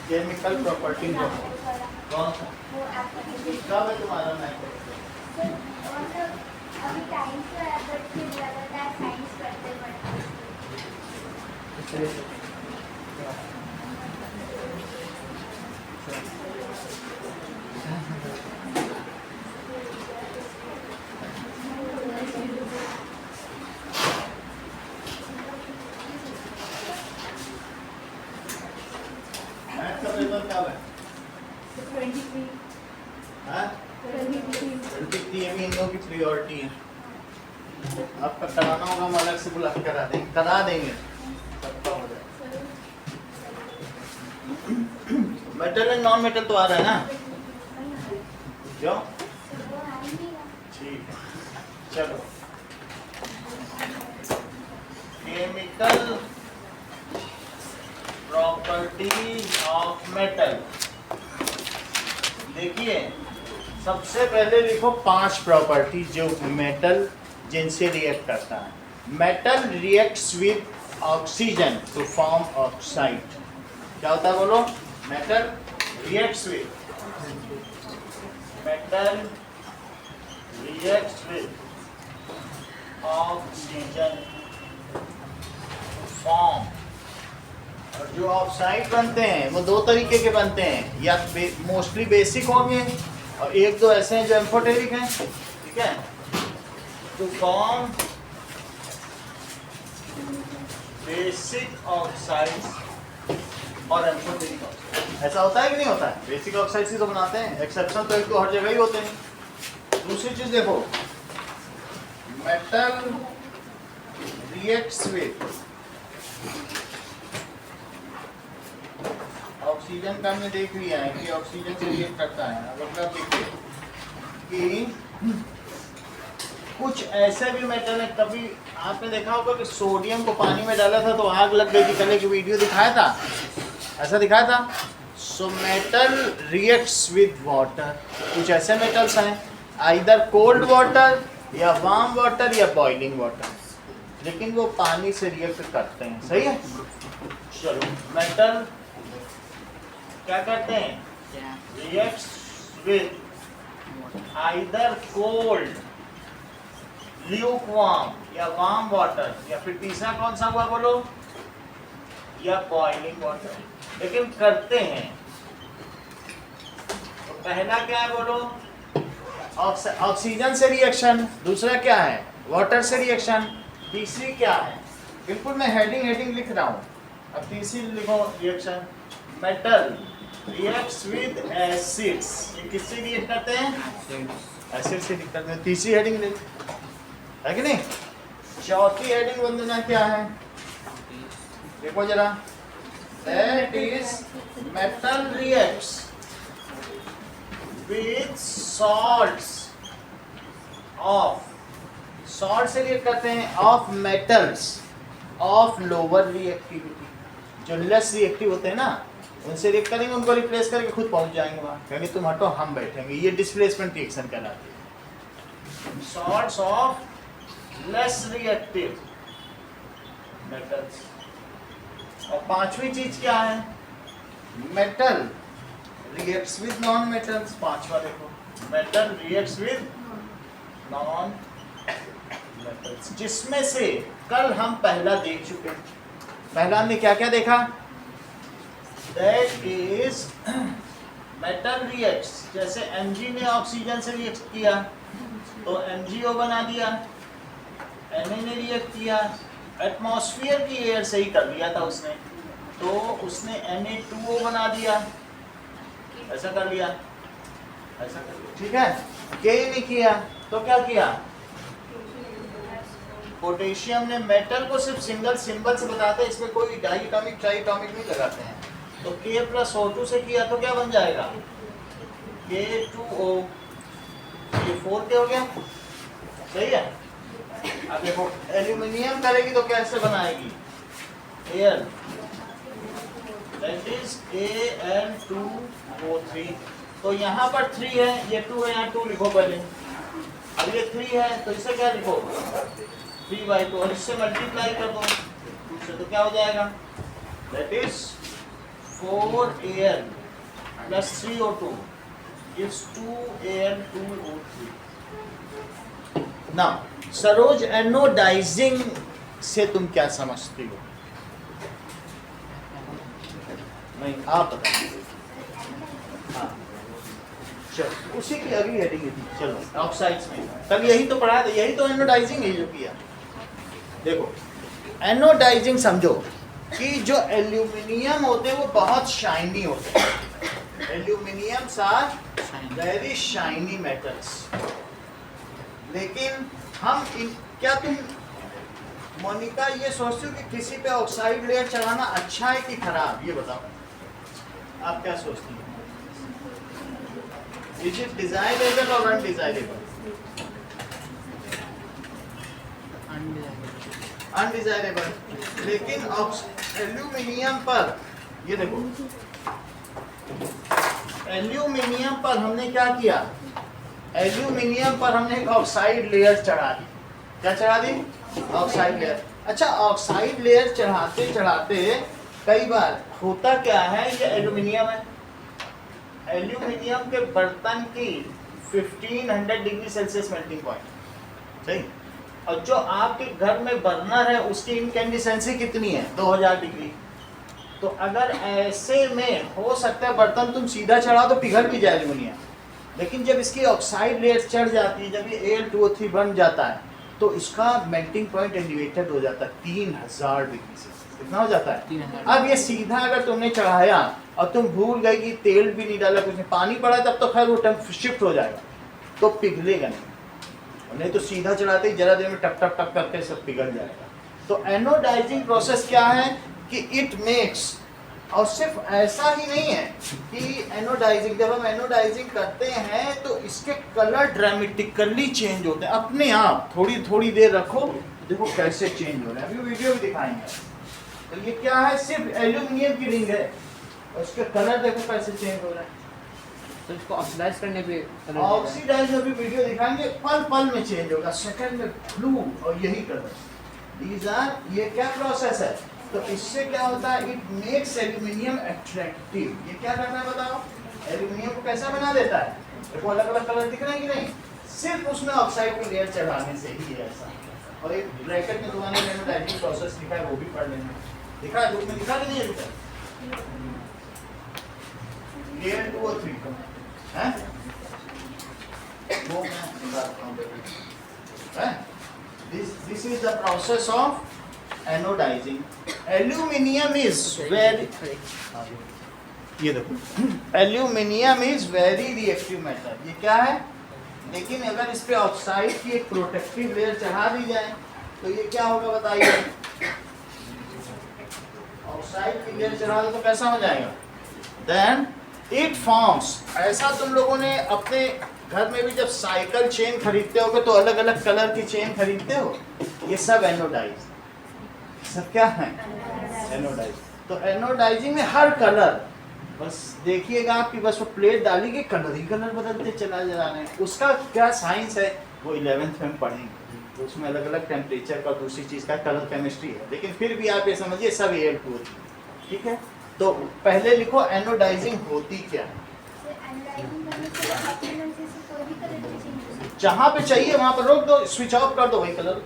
Chemical property कौन सा कब है तुम्हारा मैथ? अभी टाइम तो है बट फिर लगातार साइंस पढ़ते मैथ का पेपर कब है? 23 हाँ 23 ये भी इन लोगों की प्रियोरिटी है। आपका कराना होगा, हम अलग से बुला के करा देंगे सबका हो जाए। मेटल एंड नॉन मेटल तो आ रहा है ना? क्यों? ठीक है चलो। Chemical properties of metal. देखिए सबसे पहले लिखो 5 प्रॉपर्टी जो मेटल जिनसे रिएक्ट करता है। Metal reacts with oxygen to form oxide. क्या होता है बोलो? Metal reacts with oxygen form. और जो ऑक्साइड बनते हैं वो 2 तरीके के बनते हैं, या मोस्टली बेसिक होंगे और 1-2 ऐसे हैं जो एम्फोटेरिक हैं। ठीक है, टू फॉर्म बेसिक ऑक्साइड्स और एम्फोटेरिक ऑक्साइड। ऐसा होता है कि नहीं होता है? बेसिक ऑक्साइड्स ही तो बनाते हैं, एक्सेप्शन तो एक तो हर जगह ही होते हैं। दूसरी चीज देखो, मेटल रिएक्ट्स विद ऑक्सीजन का हमने देख लिया है कि ऑक्सीजन से रिएक्ट करता है। अब अगला देखिए कि कुछ ऐसे भी मेटल है। कभी आपने देखा होगा कि सोडियम को पानी में डाला था तो आग लग गई थी, कल एक वीडियो दिखाया था, ऐसा दिखाया था। So metal reacts with water. कुछ ऐसे मेटल्स हैं आइदर कोल्ड वाटर या वार्म वाटर या बॉइलिंग वाटर, लेकिन वो पानी से रिएक्ट करते हैं। सही है? चलो, मेटल क्या करते हैं? Reacts with either cold lukewarm या वार्म वाटर, या फिर तीसरा कौन सा हुआ बोलो? या बॉइलिंग वाटर, लेकिन करते हैं। तो पहला क्या है बोलो? ऑक्सीजन से रिएक्शन। दूसरा क्या है? वाटर से रिएक्शन। तीसरी क्या है? बिल्कुल मैं हेडिंग लिख रहा हूँ। अब तीसरी लिखो reaction, metal reacts with acids. ये किससे रिएक्ट करते हैं? एसिड से रिएक्ट करते हैं। तीसरी हेडिंग लिख, है कि नहीं? चौथी हेडिंग वंदना क्या है? देखो जरा, that is metal reacts with salts of, salt से रिएक्ट करते हैं, of metals of lower reactivity. जो लेस रिएक्टिव होते हैं ना, उनसे रिएक्ट करेंगे, उनको रिप्लेस करके खुद पहुंच जाएंगे वहां। कहेंगे तुम हटो, हम बैठेंगे। ये डिस्प्लेसमेंट रिएक्शन कहलाती है। Salts of less reactive metals. और पांचवी चीज क्या है? Metal reacts with non metals. पांचवा देखो, metal reacts with non metals, जिसमें से कल हम पहला देख चुके हैं। पहला हमने क्या क्या देखा? दैट इज मेटल रिएक्ट्स, जैसे Mg ने ऑक्सीजन से रिएक्ट किया तो MgO बना दिया, Na ने रिएक्ट किया एटमॉस्फेयर की एयर से ही कर दिया था उसने, तो उसने Na2O बना दिया, ऐसा कर लिया, ऐसा कर लिया। ठीक है, K ने किया तो क्या किया? पोटेशियम ने। मेटल को सिर्फ सिंगल सिंबल से बताते हैं, इसमें कोई डाइएटॉमिक ट्राइएटॉमिक नहीं लगाते हैं। तो K+O2 से किया तो क्या बन जाएगा? K2O। ये 4 क्या हो गया? सही है। अब देखो एल्यूमिनियम करेगी तो कैसे बनाएगी? Al, that is Al2O3। तो यहाँ पर 3 है, ये 2 है, यहाँ 2 लिखो पहले। अब ये 3 है तो इसे क्या लिखो? 3/2, और इससे मल्टीप्लाई कर दो 2 से, तो क्या हो जाएगा? that is 4Al plus 3O2 gives 2Al2O3. Now Saroj, anodizing से तुम क्या समझती हो? नहीं, आप बताइए। हाँ, चलो उसी की अगली हेडिंग थी। चलो ऑक्साइड्स में कल यही तो पढ़ा था, यही तो एनोडाइजिंग है जो किया। देखो एनोडाइजिंग समझो कि जो एल्यूमिनियम होते हैं वो बहुत शाइनी होते हैं। Aluminiums are very shiny metals. लेकिन हम क्या तुम मोनिका ये सोचते हो कि किसी पे ऑक्साइड लेयर चढ़ाना अच्छा है कि खराब? ये बताओ, आप क्या सोचती हैं? इज इट डिजायरेबल और अनडिजायरेबल? अनडिजायरेबल। लेकिन एल्यूमिनियम पर, ये देखो एल्यूमिनियम पर हमने क्या किया? एल्यूमिनियम पर हमने एक ऑक्साइड लेयर चढ़ा दी। क्या चढ़ा दी? Oxide layer. अच्छा, ऑक्साइड लेयर चढ़ाते चढ़ाते कई बार होता क्या है, ये एल्यूमिनियम है, एल्यूमिनियम के बर्तन की 1500 डिग्री सेल्सियस मेल्टिंग पॉइंट, सही। और जो आपके घर में बर्नर है उसकी इनकैंडिसेंसी कितनी है? 2000 डिग्री। तो अगर ऐसे में हो सकता है बर्तन तुम सीधा चढ़ाओ तो पिघल भी जाए एल्यूमिनियम, लेकिन जब इसकी ऑक्साइड लेयर चढ़ जाती है, जब ये Al2O3 बन जाता है तो इसका मेल्टिंग पॉइंट एलिवेटेड हो जाता है 3000 डिग्री से। कितना हो जाता है? 3000। अब ये सीधा अगर तुमने चढ़ाया और तुम भूल गए कि तेल भी नहीं डाला, कुछ नहीं, पानी पड़ा, तब तो खैर वो टेम्प शिफ्ट हो जाएगा, तो पिघलेगा नहीं तो सीधा चढ़ाते ही जरा देर में टप टप टप करके सब पिघल जाएगा। तो एनोडाइजिंग प्रोसेस क्या है कि इट मेक्स, और सिर्फ ऐसा ही नहीं है कि एनोडाइजिंग, जब हम एनोडाइजिंग करते हैं तो इसके कलर ड्रामेटिकली चेंज होते हैं अपने आप। थोड़ी थोड़ी देर रखो, देखो कैसे चेंज हो रहे हैं, अभी वीडियो भी दिखाएंगे। तो ये क्या है? सिर्फ एल्यूमिनियम की रिंग है और उसके कलर देखो कैसे चेंज हो रहे हैं। तो इसको ऑक्सीडाइज करने पे ऑक्सीडाइज में भी वीडियो दिखाएंगे, पल पल में चेंज होगा, सेकंड में ब्लू और यही कलर। दीज आर, ये क्या प्रोसेस है? तो इससे क्या होता है? It makes aluminium attractive. ये क्या करता है बताओ? एल्यूमिनियम को कैसा बना देता है? देखो अलग अलग कलर दिख रहे हैं कि नहीं? सिर्फ उसमें ऑक्साइड की लेयर चढ़ाने से ही है ऐसा। और एक ब्रैकेट में तुम्हारे एनोडाइजिंग प्रोसेस लिखा है, वो भी पढ़ लेना। दिखा है, बुक में दिखा कि नहीं है? Al2O3 है वो मैं बताता हूँ। This is the process of anodizing. Aluminium is very, ये देखो aluminium is very reactive metal. ये क्या है? लेकिन अगर इस पे ऑक्साइड की एक प्रोटेक्टिव लेयर चढ़ा दी जाए तो ये क्या होगा बताइए? ऑक्साइड की लेयर चढ़ा दो तो कैसा हो जाएगा? Then it forms. ऐसा तुम लोगों ने अपने घर में भी जब साइकिल चेन खरीदते होगे तो अलग अलग कलर की चेन खरीदते हो, ये सब एनोडाइज, सब क्या है? एनोडाइज। तो एनोडाइजिंग में हर कलर, बस देखिएगा आपकी बस वो प्लेट डाली के कलर ही कलर बदलते चला जा रहे हैं। उसका क्या साइंस है वो 11th में पढ़ेंगे, तो उसमें अलग अलग टेम्परेचर का, दूसरी चीज़ का कलर केमिस्ट्री है। लेकिन फिर भी आप ये समझिए सब Al2O3, ठीक है? तो पहले लिखो एनोडाइजिंग होती क्या है। जहाँ पे चाहिए वहाँ पर रोक दो, स्विच ऑफ कर दो, वही कलर,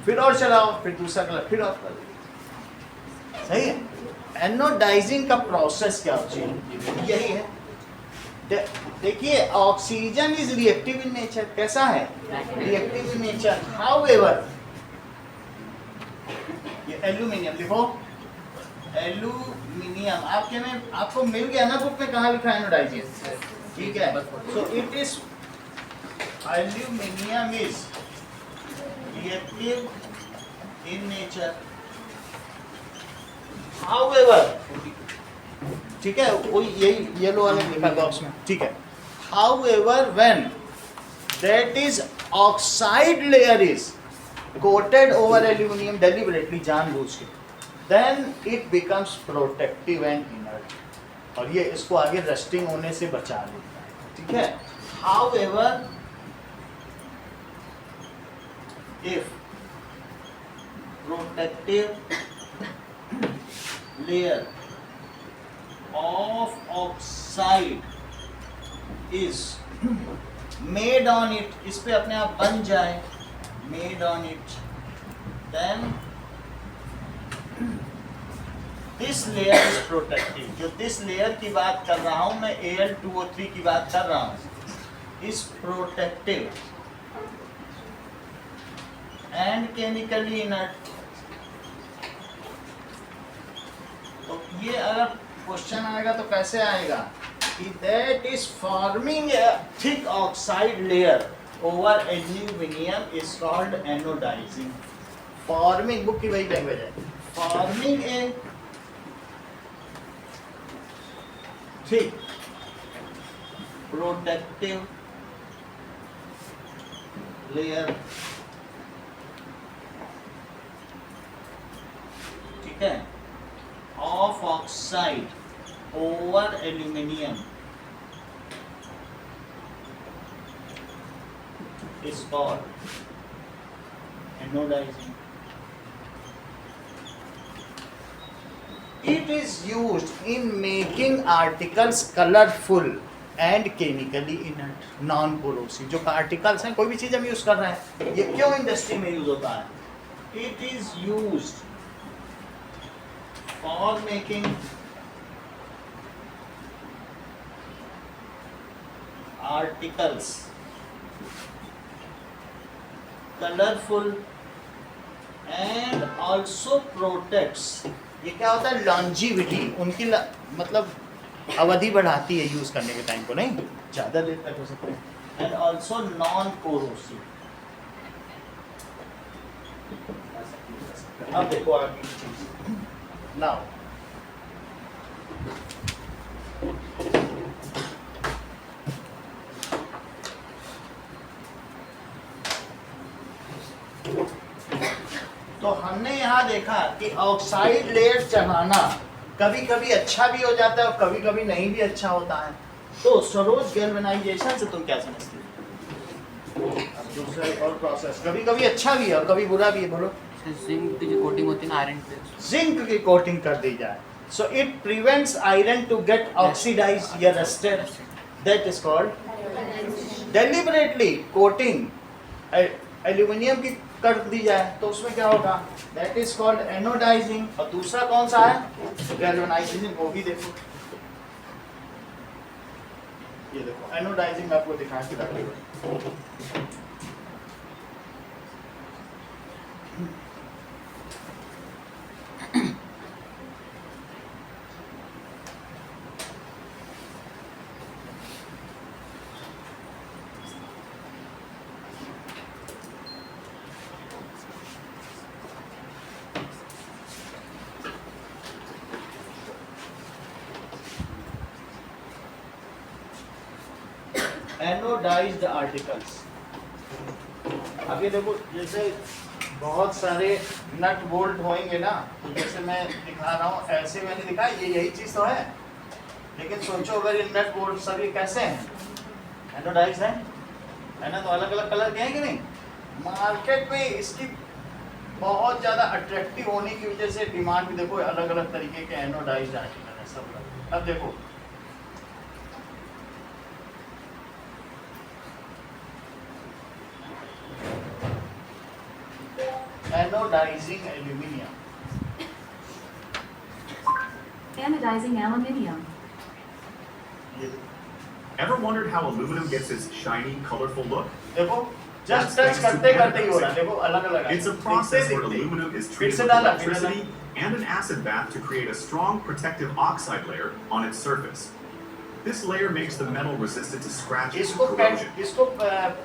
फिर और चलाओ, फिर दूसरा कलर, फिर ऑफ कर दो। सही है? एनोडाइजिंग का प्रोसेस क्या होती है? यही है। देखिए oxygen is reactive in nature. कैसा है? Reactive in nature. हाउएवर ये एल्यूमिनियम, लिखो एल्यूमिनियम। आपके में आपको मिल गया ना बुक में, कहाँ लिखा है एनोडाइजिंग? ठीक है। सो it is, aluminium is reactive in nature. However, ठीक है, वो यही येलो वाले लिखा बॉक्स में, ठीक है। However, when that is oxide layer is coated over aluminum deliberately, जानबूझ के, then it becomes protective and inert, और ये इसको आगे रस्टिंग होने से बचा लेता है, ठीक है। However, if protective layer of oxide is made on it, इस पे अपने आप बन जाए, made on it, then this layer is protective. जो this layer की बात कर रहा हूं मैं, Al2O3 की बात कर रहा हूं, is protective and chemically inert. तो ये अगर क्वेश्चन आएगा तो कैसे आएगा कि that is forming a thick oxide layer over aluminium is called anodizing. Forming, book की वही लैंग्वेज है, forming a thick protective layer, ठीक है, of oxide over aluminium is called anodizing. It is used in making articles colorful and chemically inert, non-corrosive. जो articles हैं, कोई भी चीज हम यूज कर रहे हैं, ये क्यों इंडस्ट्री में यूज होता है? It is used for making articles colorful and also protects. ये क्या होता है? लॉन्जिविटी, उनकी मतलब अवधि बढ़ाती है यूज करने के टाइम को, नहीं ज्यादा देर तक हो सकते हैं, एंड ऑल्सो नॉन कोरोसिव. अब देखो आगे चीज नाउ, तो हमने यहाँ देखा कि ऑक्साइड लेयर चढ़ाना कभी कभी अच्छा भी हो जाता है और कभी कभी नहीं भी अच्छा होता है. तो सरोज गैल्वेनाइजेशन से तुम क्या समझते हो? अब दूसरा एक और प्रोसेस, कभी कभी अच्छा भी है और कभी बुरा भी है. बोलो. जिंक की जो कोटिंग होती है ना आयरन पे, जिंक की कोटिंग कर दी जाए, so it prevents iron to get oxidized या rusted, that is called deliberately coating aluminium की कर दी जाए तो उसमें क्या होगा? That is called anodizing. और दूसरा कौन सा है? गैल्वेनाइजिंग. वो भी देखो, ये देखो एनोडाइजिंग आपको दिखा के रखिए. Anodized articles. अब ये देखो, जैसे बहुत सारे नट बोल्ट होंगे ना, तो जैसे मैं दिखा रहा हूँ ऐसे मैंने दिखा, ये यही चीज तो है, लेकिन सोचो अगर ये नट बोल्ट सब ये कैसे हैं? एनोडाइज्ड है ना, तो अलग अलग कलर के हैं कि नहीं? मार्केट में इसकी बहुत ज़्यादा अट्रैक्टिव होने की वजह से डिमांड भी देखो, अलग अलग तरीके के एनोडाइज्ड आर्टिकल है सब. अब देखो anodizing aluminium. Anodizing aluminium. Ever wondered how aluminum gets its shiny, colorful look? देखो जस्ट टच करते करते ही हो रहा है. देखो अलग अलग. It's a process where aluminum is treated with electricity and an acid bath to create a strong protective oxide layer on its surface. This layer makes the metal resistant to scratches and corrosion. इसको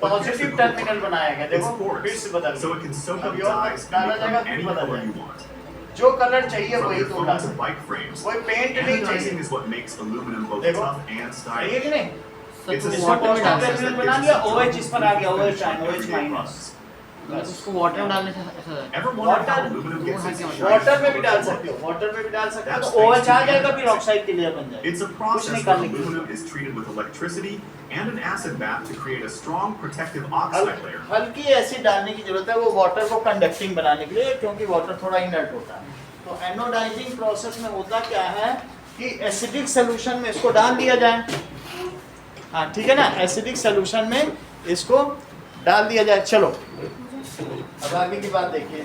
positive terminal बनाया गया. It's देखो फिर porous, से बदल so it can soak up अभी और dyes and डाला जाएगा become फिर any बदल color you जाएगा. want. जो कलर चाहिए From वही your तो phone डाल. to bike frames, कोई पेंट नहीं anodizing चाहिए. is what makes aluminum both देखो tough and सही है कि stylish. नहीं? It's a इसको simple positive process terminal that बना gives दिया, us a OH इस पर आ गया, durable OH finish on OH everyday minus. products. मतलब उसको वाटर में डालने से ऐसा Ever wondered how Water- aluminum gets its strength water में भी from डाल its सकते हो, oil? वाटर में भी डाल सकते हो That's तो OH आ thanks to जाएगा, the फिर ऑक्साइड की लेयर बन जाएगी। It's a कुछ process नहीं where करने की aluminum is treated with electricity and an acid bath to create a strong protective oxide layer. हल्की एसिड डालने की जरूरत है वो वाटर को कंडक्टिंग बनाने के लिए, क्योंकि वाटर थोड़ा इनर्ट होता है। तो एनोडाइजिंग प्रोसेस में होता क्या है कि एसिडिक सोल्यूशन में इसको डाल दिया जाए। हाँ ठीक है ना, एसिडिक सोल्यूशन में इसको डाल दिया जाए। चलो अब आगे की बात देखिए।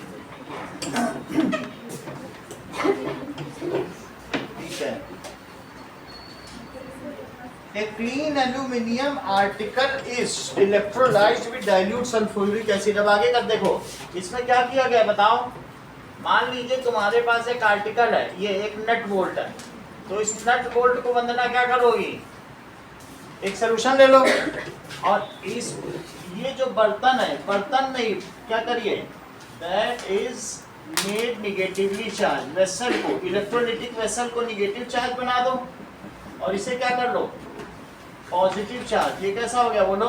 ठीक है, A clean aluminium article is electrolyzed with dilute sulfuric acid। अब आगे कर देखो, इसमें क्या किया गया बताओ। मान लीजिए तुम्हारे पास एक आर्टिकल है, ये एक नट बोल्ट है, तो इस नट बोल्ट को वंदना क्या करोगी, एक सोल्यूशन ले लो और इस ये जो बर्तन है, बर्तन नहीं क्या करिए, that is made negatively charge, vessel को, इलेक्ट्रोलिटिक वेसल को निगेटिव चार्ज बना दो और इसे क्या कर लो, पॉजिटिव चार्ज। ये कैसा हो गया बोलो,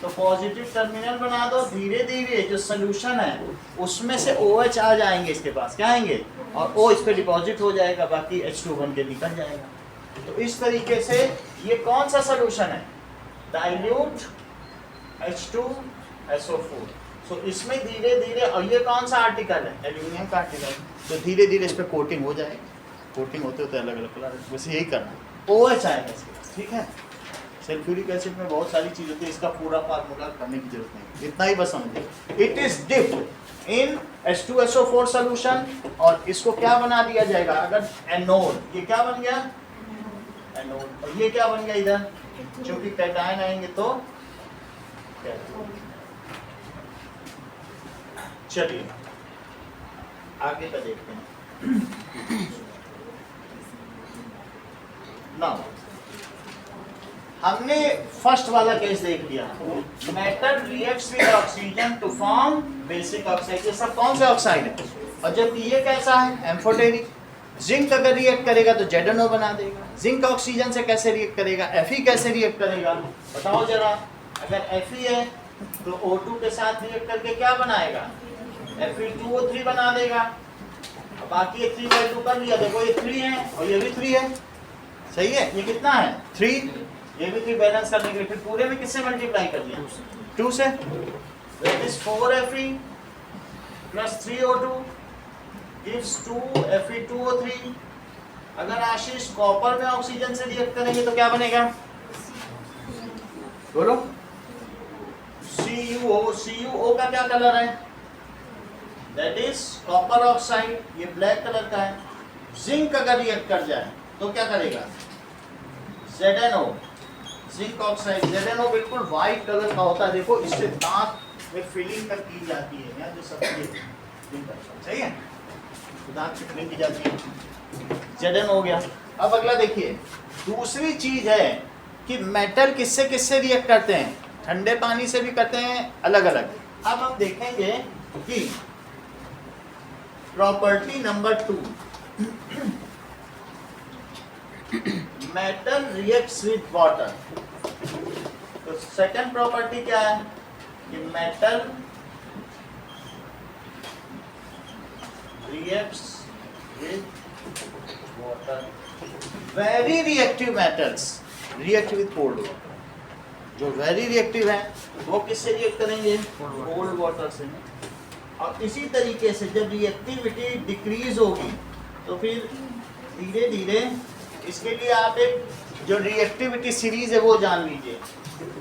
तो पॉजिटिव टर्मिनल बना दो। धीरे धीरे जो सोल्यूशन है उसमें से OH आ जाएंगे, इसके पास क्या आएंगे, और O इस पे डिपॉजिट हो जाएगा, बाकी H2 बन के निकल जाएगा। तो इस तरीके से ये कौन सा सोल्यूशन है, डाइल्यूट H2SO4। तो इसमें धीरे धीरे, और ये कौन सा आर्टिकल है, एल्यूमिनियम का आर्टिकल, तो धीरे धीरे इस पर कोटिंग हो जाएगी। कोटिंग होते होते अलग अलग कलर, बस यही करना, OH आएगा इसके पास। ठीक है, सल्फ्यूरिक एसिड में बहुत सारी चीज़ होती है, इसका पूरा फार्मूला करने की जरूरत नहीं, इतना ही बस समझिए। It is dipped in H2SO4 solution, और इसको क्या बना दिया जाएगा, अगर एनोड, ये क्या बन गया एनोड, और ये क्या बन गया इधर, क्योंकि कैटायन आएंगे तो कैथोड। चलिए आगे का देखते हैं। नाउ हमने फर्स्ट वाला केस देख लिया, metal reacts with oxygen to form basic oxide. ये सब कौन से ऑक्साइड है, और जब ये कैसा है, एम्फोटेरिक। जिंक अगर रिएक्ट करेगा तो ZnO बना देगा। जिंक ऑक्सीजन से कैसे रिएक्ट करेगा, Fe कैसे रिएक्ट करेगा बताओ जरा। अगर Fe है तो O2 के साथ रिएक्ट करके क्या बनाएगा, Fe2O3 बना देगा। अब बाकी ये 3 वैल्यू कर लिया, देखो ये 3 है और ये भी 3 है, सही है। ये कितना है 3, ये भी 3, बैलेंस करने के लिए फिर पूरे में किससे मल्टीप्लाई कर दिया, 2 से। That is 4Fe plus 3O2 gives 2 Fe2O3। अगर आशीष कॉपर में ऑक्सीजन से रिएक्ट करेंगे तो क्या बनेगा, बोलो। CuO का क्या कलर है, दैट इज कॉपर ऑक्साइड, ये ब्लैक कलर का है। जिंक अगर रिएक्ट कर जाए तो क्या करेगा, ZnO, जिंक ऑक्साइड। ZnO बिल्कुल व्हाइट कलर का होता है, देखो इससे दांत में फिलिंग तक की जाती है, यहाँ जो सफेद सही है, दांत से फिलिंग की जाती है, ZnO हो गया। अब अगला देखिए, दूसरी चीज है कि मेटल किससे किससे रिएक्ट करते हैं, ठंडे पानी से भी करते हैं, अलग अलग। अब हम देखेंगे कि property number 2, metal reacts with water. तो सेकंड प्रॉपर्टी क्या है कि metal reacts with water. Very reactive metals react with cold water. जो वेरी रिएक्टिव है वो किससे रिएक्ट करेंगे, कोल्ड वाटर से। और इसी तरीके से जब रिएक्टिविटी डिक्रीज होगी तो फिर धीरे धीरे, इसके लिए आप एक जो रिएक्टिविटी सीरीज है वो जान लीजिए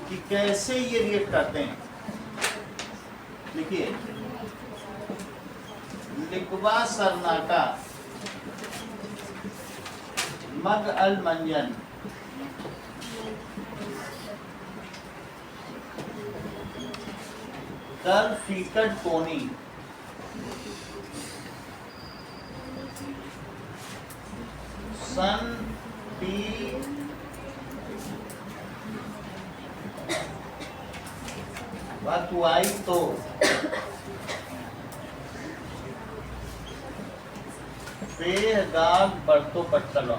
कि कैसे ये रिएक्ट करते हैं। देखिए, लिक्वा सरनाटा, मग अल मंजन, कर फीकट कोनी, सन पी वतुआई तो बेगाग बरतो पट्टलो।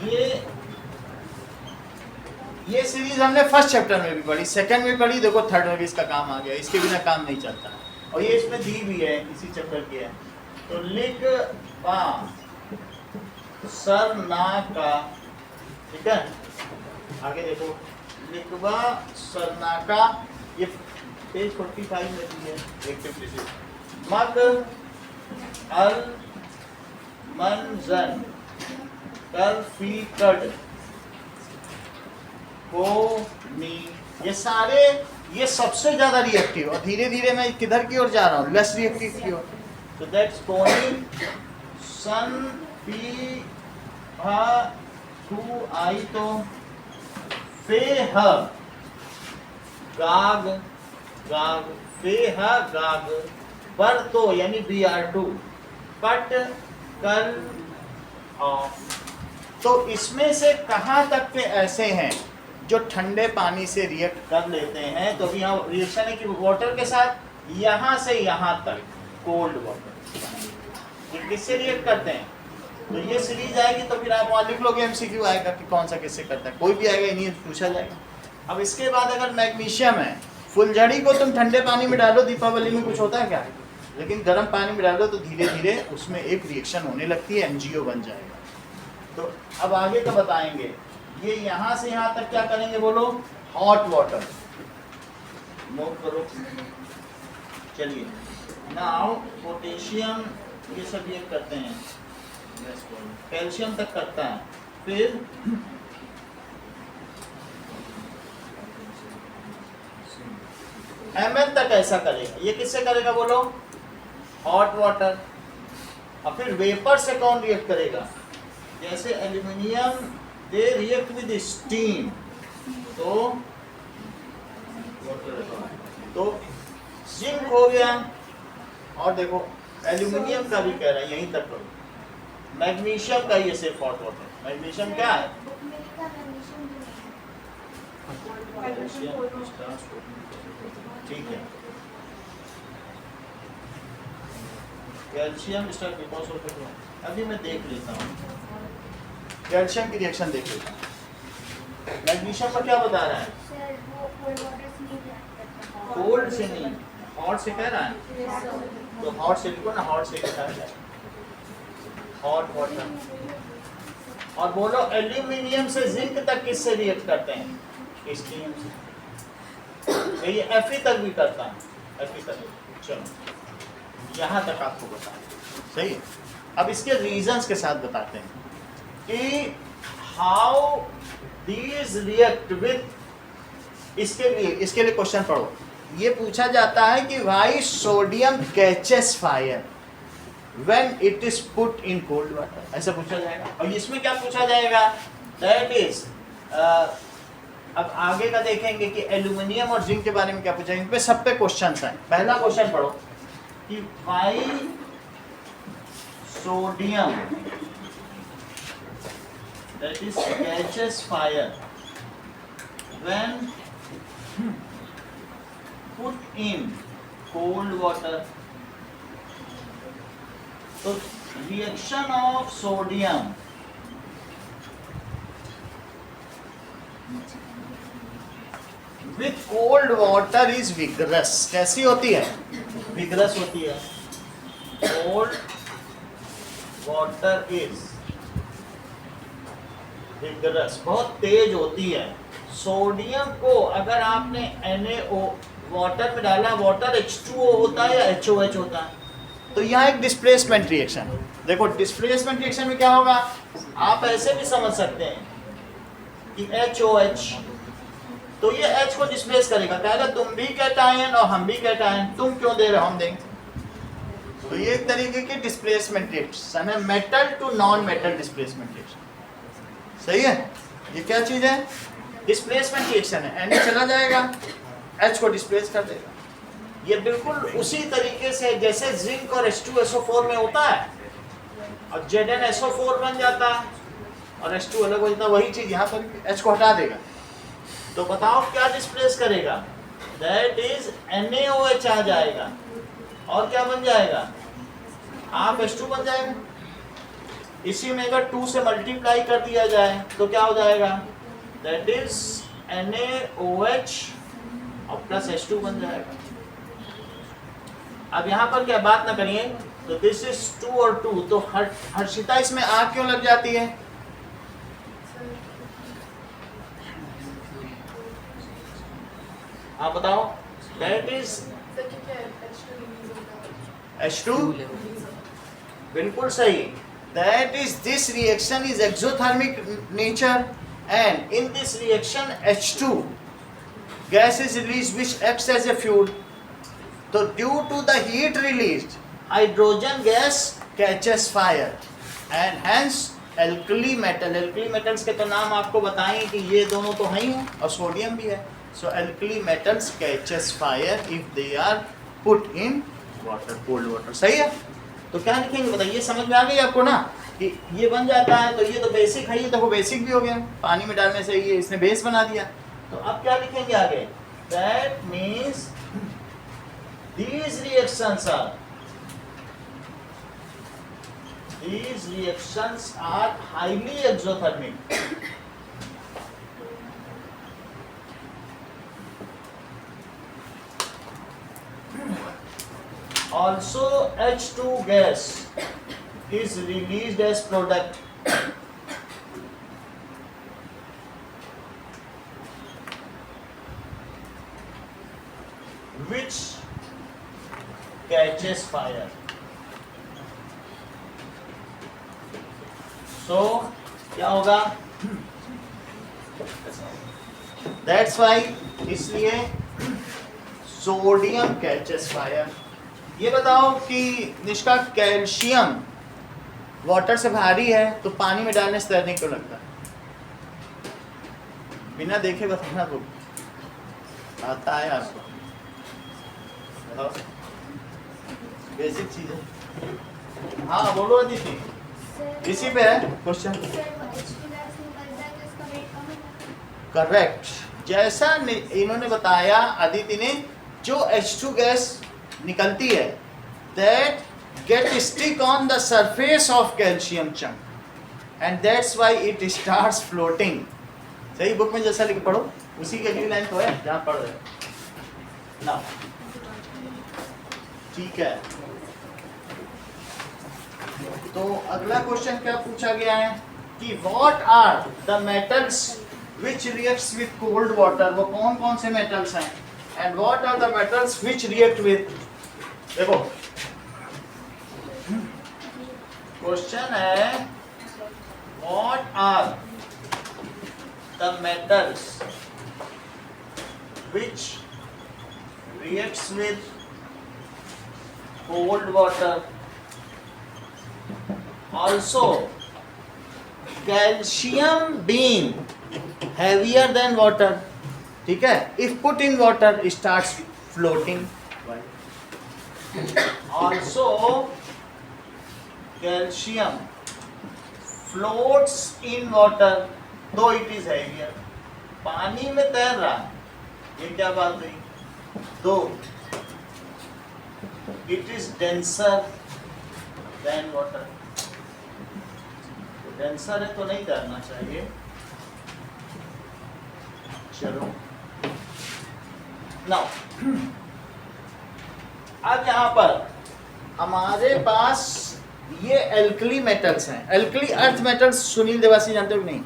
ये ये सीरीज हमने फर्स्ट चैप्टर में भी पढ़ी, सेकंड में पढ़ी, देखो थर्ड में भी इसका काम आ गया, इसके बिना काम नहीं चलता। और ये इसमें दी भी है, इसी चैप्टर की है। तो लिख पा सर ना का, ठीक है, आगे देखो, लिखवा सरना का, ये पेज 45 में दी है, 156। मग अल मंजन कर फी कड को नी, ये सारे, ये सबसे ज्यादा रिएक्टिव, और धीरे धीरे मैं किधर की ओर जा रहा हूँ, लेस रिएक्टिव की ओर। तो दैट्स कोनी सन पी हा टू आई, तो फे ह गाग गाग, फे ह गाग, पर तो यानी BR2, पट कल ऑफ। तो इसमें से कहाँ तक के ऐसे हैं जो ठंडे पानी से रिएक्ट कर लेते हैं? तो यहाँ रिएक्शन है कि वाटर के साथ, यहाँ से यहाँ तक कोल्ड वाटर, ये किससे रिएक्ट करते हैं? तो ये सीरीज आएगी तो फिर आप वहाँ लिख लोगे, MCQ आएगा कि कौन सा किससे करता है, कोई भी आएगा, इन्हीं पूछा जाएगा। अब इसके बाद अगर मैग्नीशियम है, फुलझड़ी को तुम ठंडे पानी में डालो, दीपावली में कुछ होता है क्या? लेकिन गर्म पानी में डालो तो धीरे धीरे उसमें एक रिएक्शन होने लगती है, MgO बन जाएगा। तो अब आगे का बताएंगे, ये यहाँ से यहाँ तक क्या करेंगे बोलो? हॉट वाटर, नोट करो। चलिए, नाउ पोटेशियम ये सब ये करते हैं, कैल्शियम तक करता है, फिर Mn तक ऐसा करेगा। ये किससे करेगा बोलो? Hot water. और फिर वेपर से कौन रिएक्ट करेगा? जैसे aluminium they react with steam, तो जिंक हो गया। और देखो एल्यूमिनियम का भी कह रहा है, यहीं तक करो। मैग्नीशियम का ये सिर्फ हॉट वाटर। मैग्नीशियम क्या है? ठीक है, कैल्शियम स्टार्ट बिकॉज ऑफ, अभी मैं देख लेता हूँ, कैल्शियम की रिएक्शन देख लेता हूँ। मैग्नीशियम का क्या बता रहा है? सर वो कोल्ड वाटर से नहीं react करता। कोल्ड से नहीं, हॉट से कह रहा है। तो हॉट से लिखो ना, हॉट से लिखा है, हॉट वाटर। और बोलो एल्यूमिनियम से जिंक तक किससे रिएक्ट करते हैं? स्टीम से। तो ये Fe तक भी करता है, Fe तक। चलो यहाँ तक आपको बता, सही है। अब इसके रीजंस के साथ बताते हैं कि हाउ दीज रिएक्ट विथ। इसके लिए क्वेश्चन पढ़ो। ये पूछा जाता है कि why sodium catches fire when it is put in cold water, ऐसा पूछा जाएगा। और इसमें क्या पूछा जाएगा? दैट इज अब आगे का देखेंगे कि एल्यूमिनियम और जिंक के बारे में क्या पूछा, इन पे सब पे क्वेश्चंस हैं। पहला क्वेश्चन पढ़ो कि why sodium that is catches fire when put in cold water. तो reaction of sodium with cold water is vigorous. कैसी होती है? विगरस होती है। कोल्ड वाटर इज विगरस, बहुत तेज होती है। सोडियम को अगर आपने NaO वाटर में डाला, वाटर H2O होता है या HOH होता है? तो यहाँ एक डिस्प्लेसमेंट रिएक्शन। देखो डिस्प्लेसमेंट रिएक्शन में क्या होगा, आप ऐसे भी समझ सकते हैं कि HOH, तो ये H को डिस्प्लेस करेगा, कहेगा तुम भी कैटायन और हम भी कैटायन, तुम क्यों दे रहे हो, हम देंगे। तो ये एक तरीके की डिस्प्लेसमेंट रिएक्शन है, metal to non metal displacement reaction. सही है? ये क्या चीज है? डिस्प्लेसमेंट रिएक्शन है। Na चला जाएगा, H को डिस्प्लेस कर देगा। ये बिल्कुल उसी तरीके से जैसे जिंक और H2SO4 में होता है, और ZnSO4 बन जाता है और H2 अलग हो जाता है, वही चीज यहाँ पर H को हटा देगा। तो बताओ क्या डिस्प्लेस करेगा? दैट इज NaOH आ जाएगा, और क्या बन जाएगा? हाफ H2 बन जाएगा। इसी में अगर 2 से मल्टीप्लाई कर दिया जाए तो क्या हो जाएगा? दैट इज NaOH और प्लस H2 बन जाएगा। अब यहाँ पर क्या बात ना करिए, तो दिस इज 2 और 2, तो हर्षिता इसमें आग क्यों लग जाती है? आप बताओ। दैट इज H2, बिल्कुल सही। That is this reaction is exothermic nature and in this reaction H2 gas is released which acts as a fuel. So due to the heat released, hydrogen gas catches fire and hence alkali metals के तो नाम आपको बताएं कि ये दोनों तो हैं ही और सोडियम भी है। So alkali metals catches fire if they are put in water, cold water। सही है? तो क्या लिखेंगे बताइए, समझ में आ गई आपको ना कि ये बन जाता है, तो ये तो बेसिक है, ये तो बेसिक भी हो गया, पानी में डालने से ये इसने बेस बना दिया। तो अब क्या लिखेंगे आगे? That means these reactions are highly exothermic. Also H2 gas is released as product which catches fire. So क्या होगा? That's why इसलिए सोडियम कैचेस फायर। ये बताओ कि निष्का कैल्शियम वाटर से भारी है तो पानी में डालने से तैरने क्यों लगता है? बिना देखे बताना तो आता है आपको? बेसिक चीज है। हाँ बोलो अदिति, इसी पे है क्वेश्चन। करेक्ट, जैसा इन्होंने बताया अदिति ने, जो H2 गैस निकलती है that get stick on the surface of calcium chunk and that's why it starts floating। सही बुक में जैसा लिख पढ़ो, उसी के अगली लाइन तो है जहाँ पढ़ रहे ना। ठीक है, तो अगला क्वेश्चन क्या पूछा गया है कि what are the metals which reacts with cold water? वो कौन कौन से मेटल्स हैं? and what are the metals which react with, देखो क्वेश्चन है what are the metals which reacts with cold water? Also calcium being heavier than water, ठीक है, if put in water it starts floating। Also calcium floats in water though it is heavier। पानी में तैर रहा है, ये क्या बात हुई? तो it is denser than water। Denser है तो नहीं तैरना चाहिए। चलो नाउ अब यहाँ पर हमारे पास ये एल्कली मेटल्स हैं। Alkali earth metals Sunil Dewasi जानते हो कि नहीं?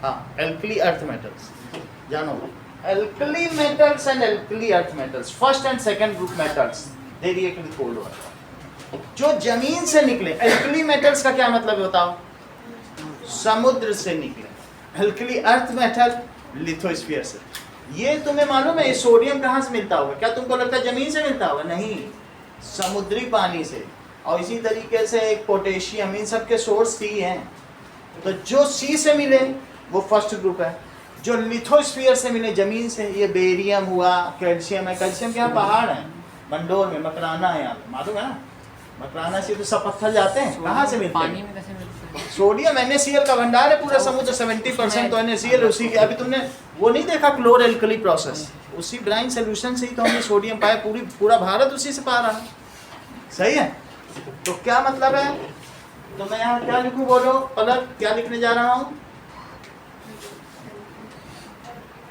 हाँ, एल्कली अर्थ मेटल्स जानो। Alkali metals and alkali earth metals, first and second group metals, they react with cold water. जो जमीन से निकले, एल्कली मेटल्स का क्या मतलब बताओ? समुद्र से निकले। एल्कली अर्थ मेटल लिथोस्फीयर से। ये तुम्हें मालूम है ये सोडियम कहाँ से मिलता होगा? क्या तुमको लगता है जमीन से मिलता होगा? नहीं, समुद्री पानी से। और इसी तरीके से एक पोटेशियम, इन सब के सोर्स सी हैं। तो जो सी से मिले वो फर्स्ट ग्रुप है। जो लिथोस्फीयर से मिले जमीन से, ये बेरियम हुआ, कैल्शियम है। कैल्शियम के यहाँ पहाड़ है, मंडोर में, मकराना है, यहाँ मालूम है ना? मकराना से तो सब पत्थर जाते हैं, कहाँ से मिलते हैं? पानी में कैसे मिलते हैं? सोडियम NaCl का भंडार है पूरा समुद्र, 70% तो NaCl उसी के। अभी तुमने वो नहीं देखा क्लोर एल्कली प्रोसेस? उसी ब्राइन सोल्यूशन से ही तो हमने सोडियम पाया, पूरा भारत उसी से पा रहा है। सही है? तो क्या मतलब है? तो मैं यहाँ क्या लिखूँ बोलो पलक, क्या लिखने जा रहा हूँ?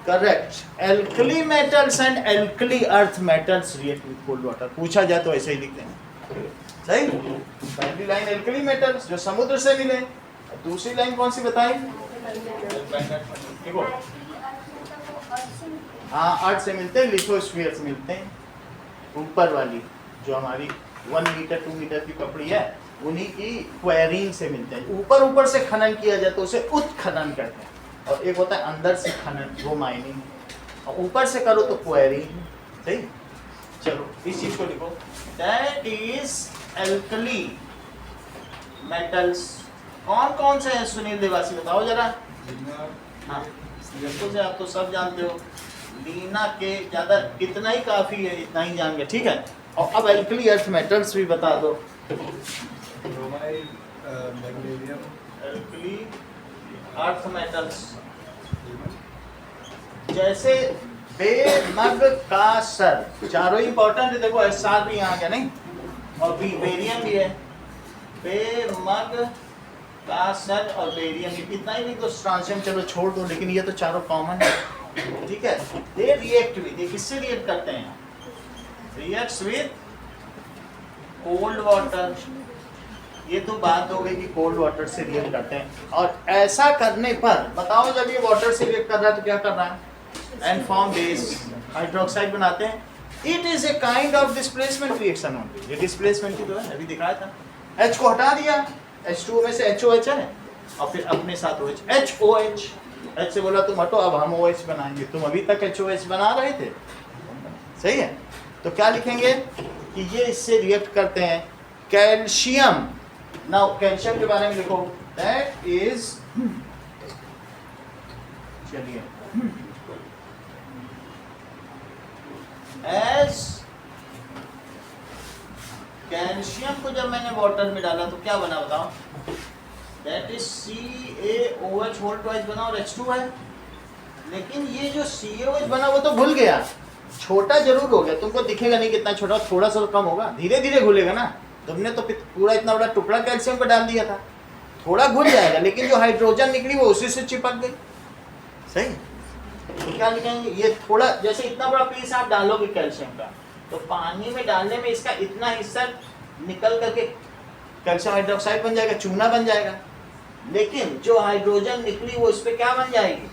Correct. Alkali metals and alkali earth metals react with cold water, पूछा जाए तो ऐसे ही लिखते हैं, सही। पहली लाइन एल्कली मेटल्स जो समुद्र से मिले, दूसरी लाइन कौन सी बताई? देखो हाँ, अर्थ से मिलते हैं, लिथोस्फीयर से मिलते हैं, ऊपर वाली जो हमारी 1 मीटर 2 मीटर की पपड़ी है उन्हीं की क्वेरीन से मिलते हैं। ऊपर ऊपर से खनन किया जाए तो उसे उत्खनन कहते हैं, और एक होता है अंदर से खनन, वो माइनिंग, और ऊपर से करो तो क्वेरीन, सही। चलो इस चीज को लिखो, दैट इज एल्कली मेटल्स। कौन कौन से हैं सुनील देवासी, बताओ जरा। हाँ बिल्कुल से, आप तो सब जानते हो, लीना के ज्यादा इतना ही काफी है, इतना ही जान गए, ठीक है। और अब एल्कली अर्थ मेटल्स भी बता दो। एल्कली अर्थ मेटल्स जैसे बेमग का सर, चारों इंपॉर्टेंट है, देखो एस आर भी यहाँ गया नहीं, और बेरियम भी है, बेमग का सर और बेरियम, इतना ही नहीं तो स्ट्रांशियम चलो छोड़ दो, लेकिन ये तो चारों कॉमन है, ठीक है। दे रिएक्ट विद, ये किससे रिएक्ट करते हैं? Reacts with cold water. ये तो बात हो गई कि कोल्ड वाटर से रिएक्ट करते हैं, और ऐसा करने पर बताओ जब ये वाटर से रिएक्ट कर रहा है तो क्या कर रहा है? एंड फॉर्म बेस हाइड्रोक्साइड बनाते हैं। It is a kind of displacement reaction only, ये डिस्प्लेसमेंट की तो है, अभी दिखाया था। H को हटा दिया, H2 में से HOH है, और फिर अपने साथ OH, HOH, H से बोला तुम हटो, अब हम OH बनाएंगे, तुम अभी तक HOH बना रहे थे, सही है। तो क्या लिखेंगे कि ये इससे रिएक्ट करते हैं। कैल्शियम, नाउ कैल्शियम के बारे में लिखो, दैट इज, चलिए, एज कैल्शियम को जब मैंने वाटर में डाला तो क्या बना बताओ? That is CaOH whole twice बना, और H2 है। लेकिन ये जो CaOH बना वो तो घुल गया, छोटा जरूर हो गया, तुमको दिखेगा नहीं कितना छोटा, थोड़ा सा कम होगा, धीरे धीरे घुलेगा ना। तुमने तो पूरा इतना बड़ा टुकड़ा कैल्शियम का डाल दिया था, थोड़ा घुल जाएगा, लेकिन जो हाइड्रोजन निकली वो उसी से चिपक गई, सही। तो क्या लिखेंगे, ये थोड़ा, जैसे इतना बड़ा पीस आप डालोगे कैल्शियम का, तो पानी में डालने में इसका इतना हिस्सा निकल करके कैल्शियम हाइड्रोक्साइड बन जाएगा, चूना बन जाएगा। लेकिन जो हाइड्रोजन निकली वो इस पे क्या बन जाएगी?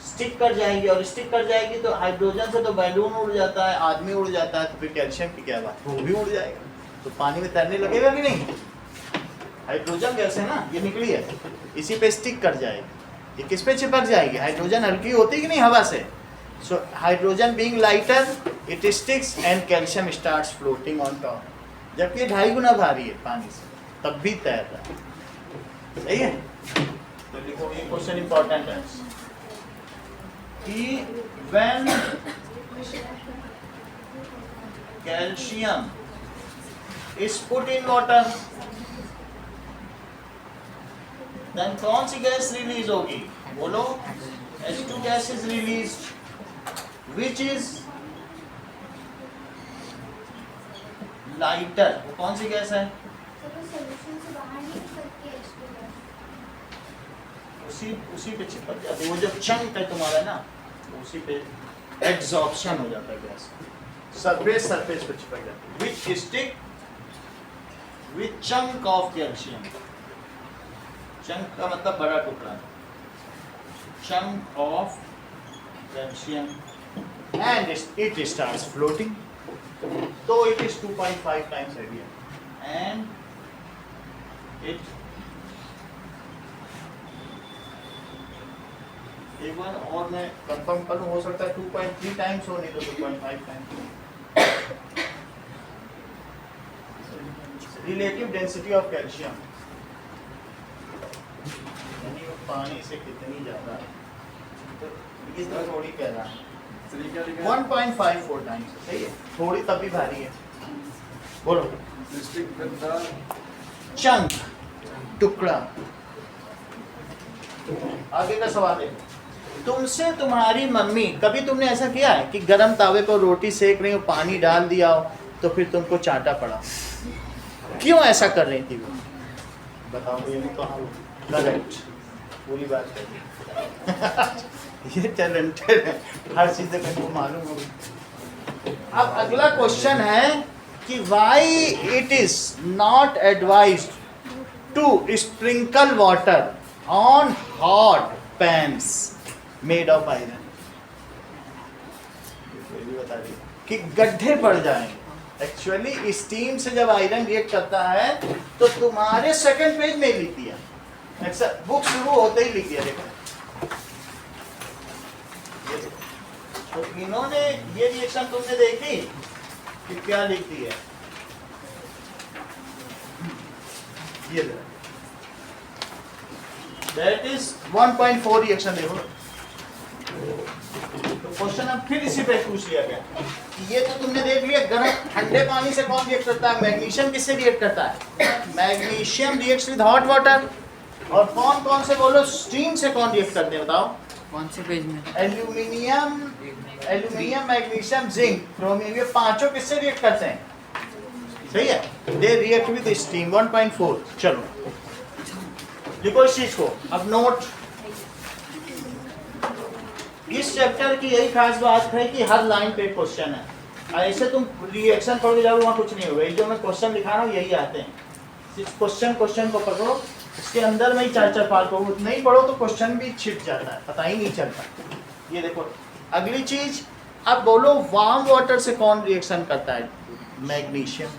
स्टिक कर जाएगी, और स्टिक कर जाएगी तो हाइड्रोजन से तो बैलून उड़ जाता है, आदमी उड़ जाता है, तो फिर कैल्शियम की क्या बात, वो भी उड़ जाएगा, तो पानी में तैरने लगेगा कि नहीं? हाइड्रोजन गैस है ना, ये निकली है, इसी पे स्टिक कर जाएगी, ये किस पे चिपक जाएगी? हाइड्रोजन हल्की होती कि नहीं हवा से, so hydrogen being lighter it sticks and calcium starts floating on top, जबकि 2.5 गुना भारी है पानी से, तब भी तैर रहा है, सही है। तो लिखो, ये क्वेश्चन इंपॉर्टेंट है कि when calcium is put in water, then कौन सी गैस रिलीज होगी? बोलो, H2 gas is released, which is lighter। वो कौन सी गैस है? सॉल्यूशन से बाहर नहीं निकलती है H2 गैस। उसी पे चिपक जाती है, वो जो चंक है तुम्हारा ना, उसी पे एब्जॉर्प्शन हो जाता है गैस, सरफेस पे चिपक जाती है। which stick with chunk of calcium, chunk का मतलब बड़ा टुकड़ा, chunk of calcium and it starts floating, though it is 2.5 times heavier, and it, एक बार और मैं कंफर्म करूं, हो सकता है 2.3 टाइम्स हो, नहीं तो 2.5 times. Relative density of calcium, यानी वो पानी से कितनी ज्यादा है, तो ये तो थोड़ी कह रहा है 1.54 टाइम्स, सही है, थोड़ी तब भी भारी है। बोलो, चंक, टुकड़ा। आगे का सवाल है, तुमसे तुम्हारी मम्मी, कभी तुमने ऐसा किया है कि गरम तावे पर रोटी सेक रही हो, पानी डाल दिया हो, तो फिर तुमको चाटा पड़ा? क्यों ऐसा कर रही थी वो? बताओ, ये तो हाँ, करेक्ट, पूरी बात करिए। ये टैलेंटेड है, हर चीज को मालूम होगी। अब अगला क्वेश्चन है कि why it is not advised to sprinkle water on hot pans made of iron. बता रही कि गड्ढे पड़ जाएंगे। एक्चुअली स्टीम से जब आयरन रिएक्ट करता है तो तुम्हारे सेकंड पेज में लिख दिया, बुक शुरू होते ही लिख दिया। देखो तो इन्होंने ये रिएक्शन तुमने देखी कि क्या लिख दी है, ये दैट इज 1.4 रिएक्शन। देखो तो क्वेश्चन अब फिर इसी पे पूछ लिया गया कि ये तो तुमने देख लिया गर्म ठंडे पानी से कौन रिएक्ट करता है, मैग्नीशियम किससे रिएक्ट करता है, magnesium reacts with hot water. और कौन कौन से बोलो स्टीम से कौन रिएक्ट करते हैं बताओ, कौन से पेज में? एल्यूमिनियम, मैग्नीशियम, जिंक, क्रोमियम, ये पांचों किससे रिएक्ट करते हैं, सही है, दे रिएक्ट विद स्टीम। 1.4 चलो लिखो इस चीज को। अब नोट, इस चैप्टर की यही खास बात है कि हर लाइन पे क्वेश्चन है। ऐसे तुम रिएक्शन पढ़ के जाओ वहाँ कुछ नहीं होगा, ये जो मैं क्वेश्चन लिखा रहा हूँ यही आते हैं। सिर्फ क्वेश्चन को पढ़ो, उसके अंदर में ही 4-4 पार्ट को नहीं पढ़ो तो क्वेश्चन भी छिप जाता है, पता ही नहीं चलता। ये देखो अगली चीज, अब बोलो वार्म वाटर से कौन रिएक्शन करता है, मैग्नीशियम।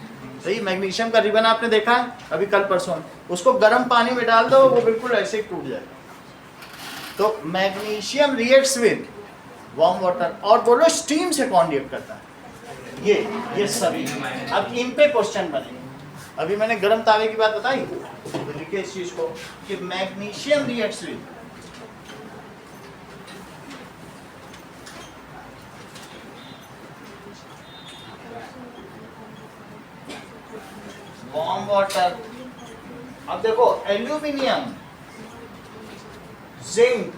सही, मैग्नीशियम का रिबन आपने देखा है अभी कल परसों, उसको गर्म पानी में डाल दो वो बिल्कुल ऐसे ही टूट जाएगा। तो magnesium reacts with warm water. और बोलो स्टीम से कौन रिएक्ट करता है, ये सभी। अब इन पे क्वेश्चन बनेंगे। अभी मैंने गर्म तावे की बात बताई तो लिखिए इस चीज को कि magnesium reacts with warm water. अब देखो एल्यूमिनियम, जिंक,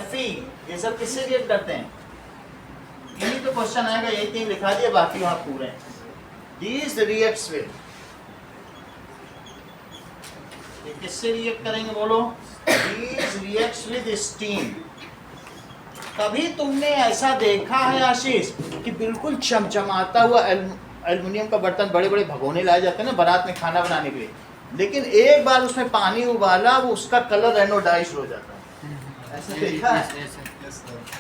Fe, ये सब किससे रिएक्ट करते हैं, यही तो क्वेश्चन आएगा, यही 3 लिखा दिए, बाकी वहां पूरे हैं। These reacts with, ये किससे रिएक्ट करेंगे बोलो, These reacts with steam। कभी तुमने ऐसा देखा है आशीष कि बिल्कुल चमचमाता हुआ एल्युमिनियम का बर्तन, बड़े बड़े भगोने लाए जाते हैं ना बारात में खाना बनाने के लिए, लेकिन एक बार उसमें पानी उबाला वो उसका कलर एनोडाइज्ड हो जाता है, ऐसा देखा है?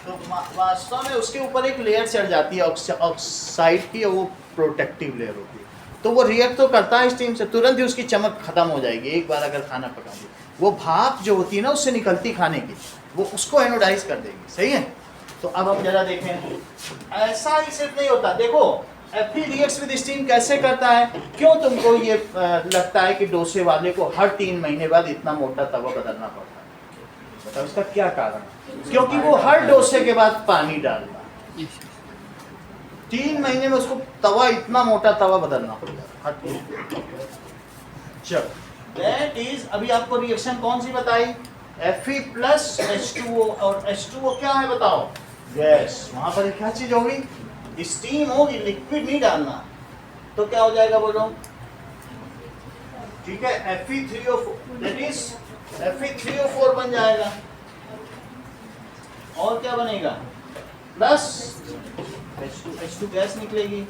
तो वास्तव में उसके ऊपर एक लेयर चढ़ जाती है ऑक्साइड की, और वो प्रोटेक्टिव लेयर होती है। तो वो रिएक्ट तो करता है स्टीम से, तुरंत ही उसकी चमक खत्म हो जाएगी एक बार अगर खाना पका दी। वो भाप जो होती है ना उससे निकलती खाने की, वो उसको एनोडाइज कर देगी। सही है, तो अब हम जरा देखें, ऐसा ही सिर्फ नहीं होता। देखो Fe रिएक्ट्स विद स्टीम कैसे करता है, क्यों तुमको ये लगता है कि डोसे वाले को हर 3 महीने बाद इतना मोटा तवा बदलना पड़ता है, बताओ इसका क्या कारण? क्योंकि वो हर डोसे के बाद पानी डालता है, 3 महीने में उसको तवा, इतना मोटा तवा बदलना पड़ता है। चलो दैट इज, अभी आपको रिएक्शन कौन सी बताई, Fe प्लस H2O, और H2O क्या है बताओ, गैस। वहां पर क्या चीज होगी, स्टीम होगी, लिक्विड नहीं डालना, तो क्या हो जाएगा बोलो, ठीक है, Fe3O4, दैट इज Fe3O4 बन जाएगा। और क्या बनेगा, प्लस H2 गैस निकलेगी।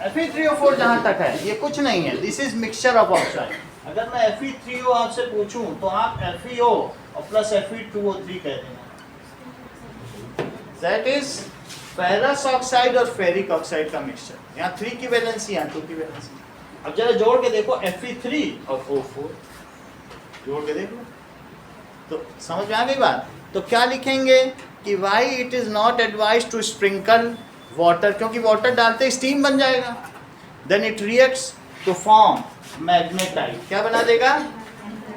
Fe3O4 जहां तक है ये कुछ नहीं है, this is mixture of oxide. अगर मैं Fe3O आपसे पूछूं तो आप FeO और प्लस Fe2O3 कह देना, दैट इज फेरस ऑक्साइड और फेरिक ऑक्साइड का मिक्सचर। यहाँ 3 की वैलेंसी, यहाँ 2 की वैलेंसी। अब जरा जोड़ के देखो Fe3 और O4 जोड़ के देखो तो समझ में आ गई बात। तो क्या लिखेंगे कि why it is not advise to sprinkle water, क्योंकि वाटर डालते स्टीम बन जाएगा। Then it reacts to form magnetite, क्या बना देगा,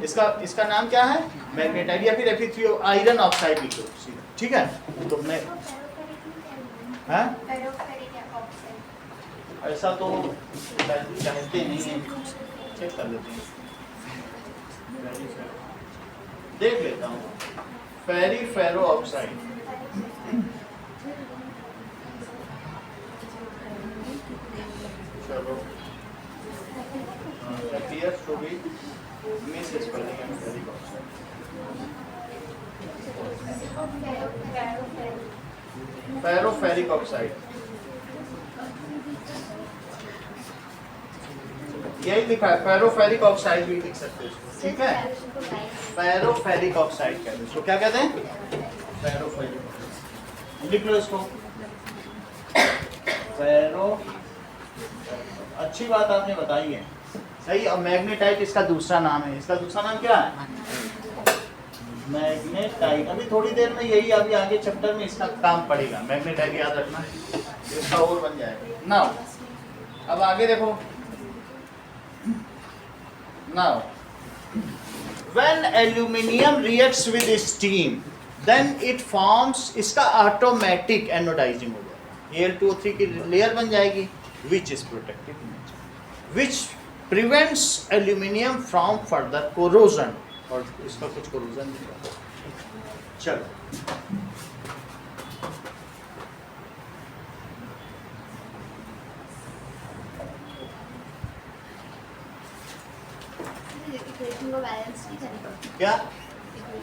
इसका नाम क्या है, मैग्नेटाइट, या फिर Fe3O आयरन ऑक्साइड लिखो सीधा, ठीक है। तो मैं ऐसा तो कहते नहीं है, चेक कर लेते हैं, देख लेता हूँ, फेरी फेरो ऑक्साइड, चलो appears to be misspelling and ferric oxide। Ferroferric oxide, यही लिखा है, फेरोफेरिक ऑक्साइड भी लिख सकते हो इसको, ठीक है। फेरोफेरिक ऑक्साइड कहते हैं इसको, क्या कहते हैं? फेरोफेरिक। लिख लो इसको, फेरो। अच्छी बात आपने बताई है, सही। और मैग्नेटाइट इसका दूसरा नाम है, इसका दूसरा नाम क्या है? मैग्नेटाइट। अभी थोड़ी देर में यही, अभी आगे चैप्टर में इसका काम पड़ेगा, मैग्नेटाइट याद रखना, इसका और बन जाएगा। नाउ अब आगे देखो, now when aluminium reacts with steam then it forms, इसका ऑटोमेटिक एनोडाइजिंग हो जाएगा, Al2O3 की लेयर बन जाएगी, which is protective in nature, which prevents aluminium from further corrosion, और इसका कुछ कोरोजन नहीं होगा। चलो इक्वेशन को बैलेंस नहीं करेंगे। क्या?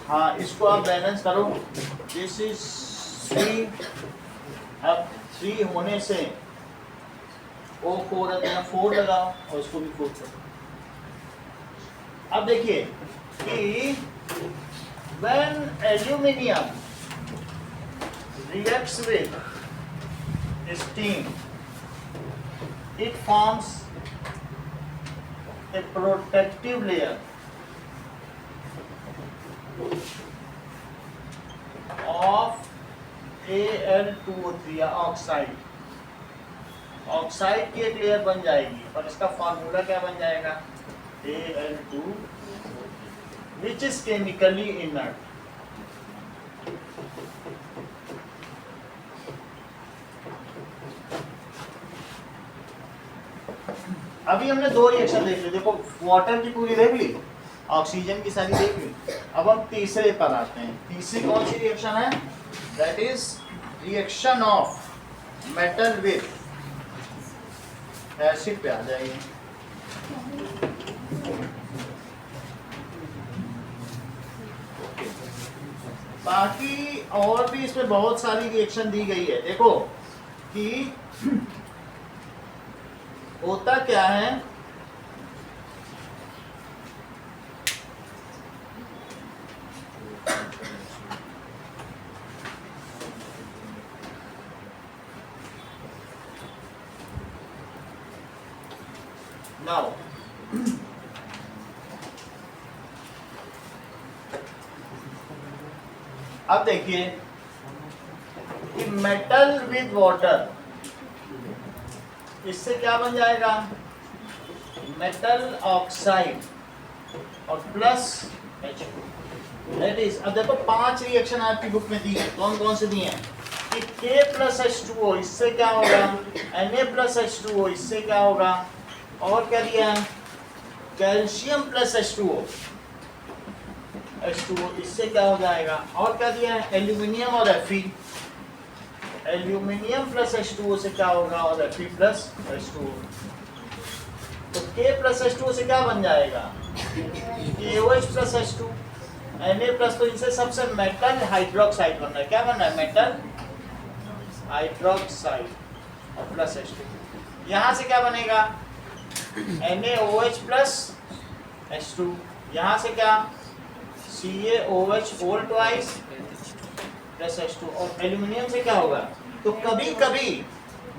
हाँ, इसको आप बैलेंस करो। दिस इज 3, अब 3 होने से O4 रहता है, 4 लगाओ और इसको भी 4 करो। अब देखिए कि when aluminium reacts with steam, it forms a protective layer of Al2O3 या ऑक्साइड। ऑक्साइड की एक लेयर बन जाएगी और इसका फॉर्मूला क्या बन जाएगा? Al2, which is chemically inert. अभी हमने 2 रिएक्शन देख ली, देखो वाटर की पूरी देख ली, ऑक्सीजन की सारी देख ली। अब हम तीसरे पर आते हैं। तीसरी कौन सी रिएक्शन है? That is reaction of metal with acid पे आ जाएगी। बाकी और भी इसमें बहुत सारी रिएक्शन दी गई है। देखो कि होता क्या है, नाउ अब देखिए कि मेटल विद वाटर, इससे क्या बन जाएगा? मेटल ऑक्साइड और प्लस H2। दैट इज, अब देखो 5 रिएक्शन आपकी बुक में दी है, कौन कौन से दिए हैं? कि K प्लस H2O, इससे क्या होगा? Na प्लस H2O, इससे क्या होगा? और क्या दिया है? कैल्शियम प्लस H2O, इससे क्या हो जाएगा? और क्या दिया है? एल्यूमिनियम और Fe। एल्यूमिनियम प्लस H2O से क्या होगा? और Fe प्लस H2O। तो K प्लस H2O से क्या बन जाएगा? KOH plus H2। Na plus, तो इनसे सबसे मेटल हाइड्रोक्साइड बनना है। क्या बनना है? मेटल हाइड्रोक्साइड और प्लस H2। यहाँ से क्या बनेगा? NaOH plus H2। यहाँ से क्या? CaOH whole twice plus H2। और एल्यूमिनियम से क्या होगा? तो कभी कभी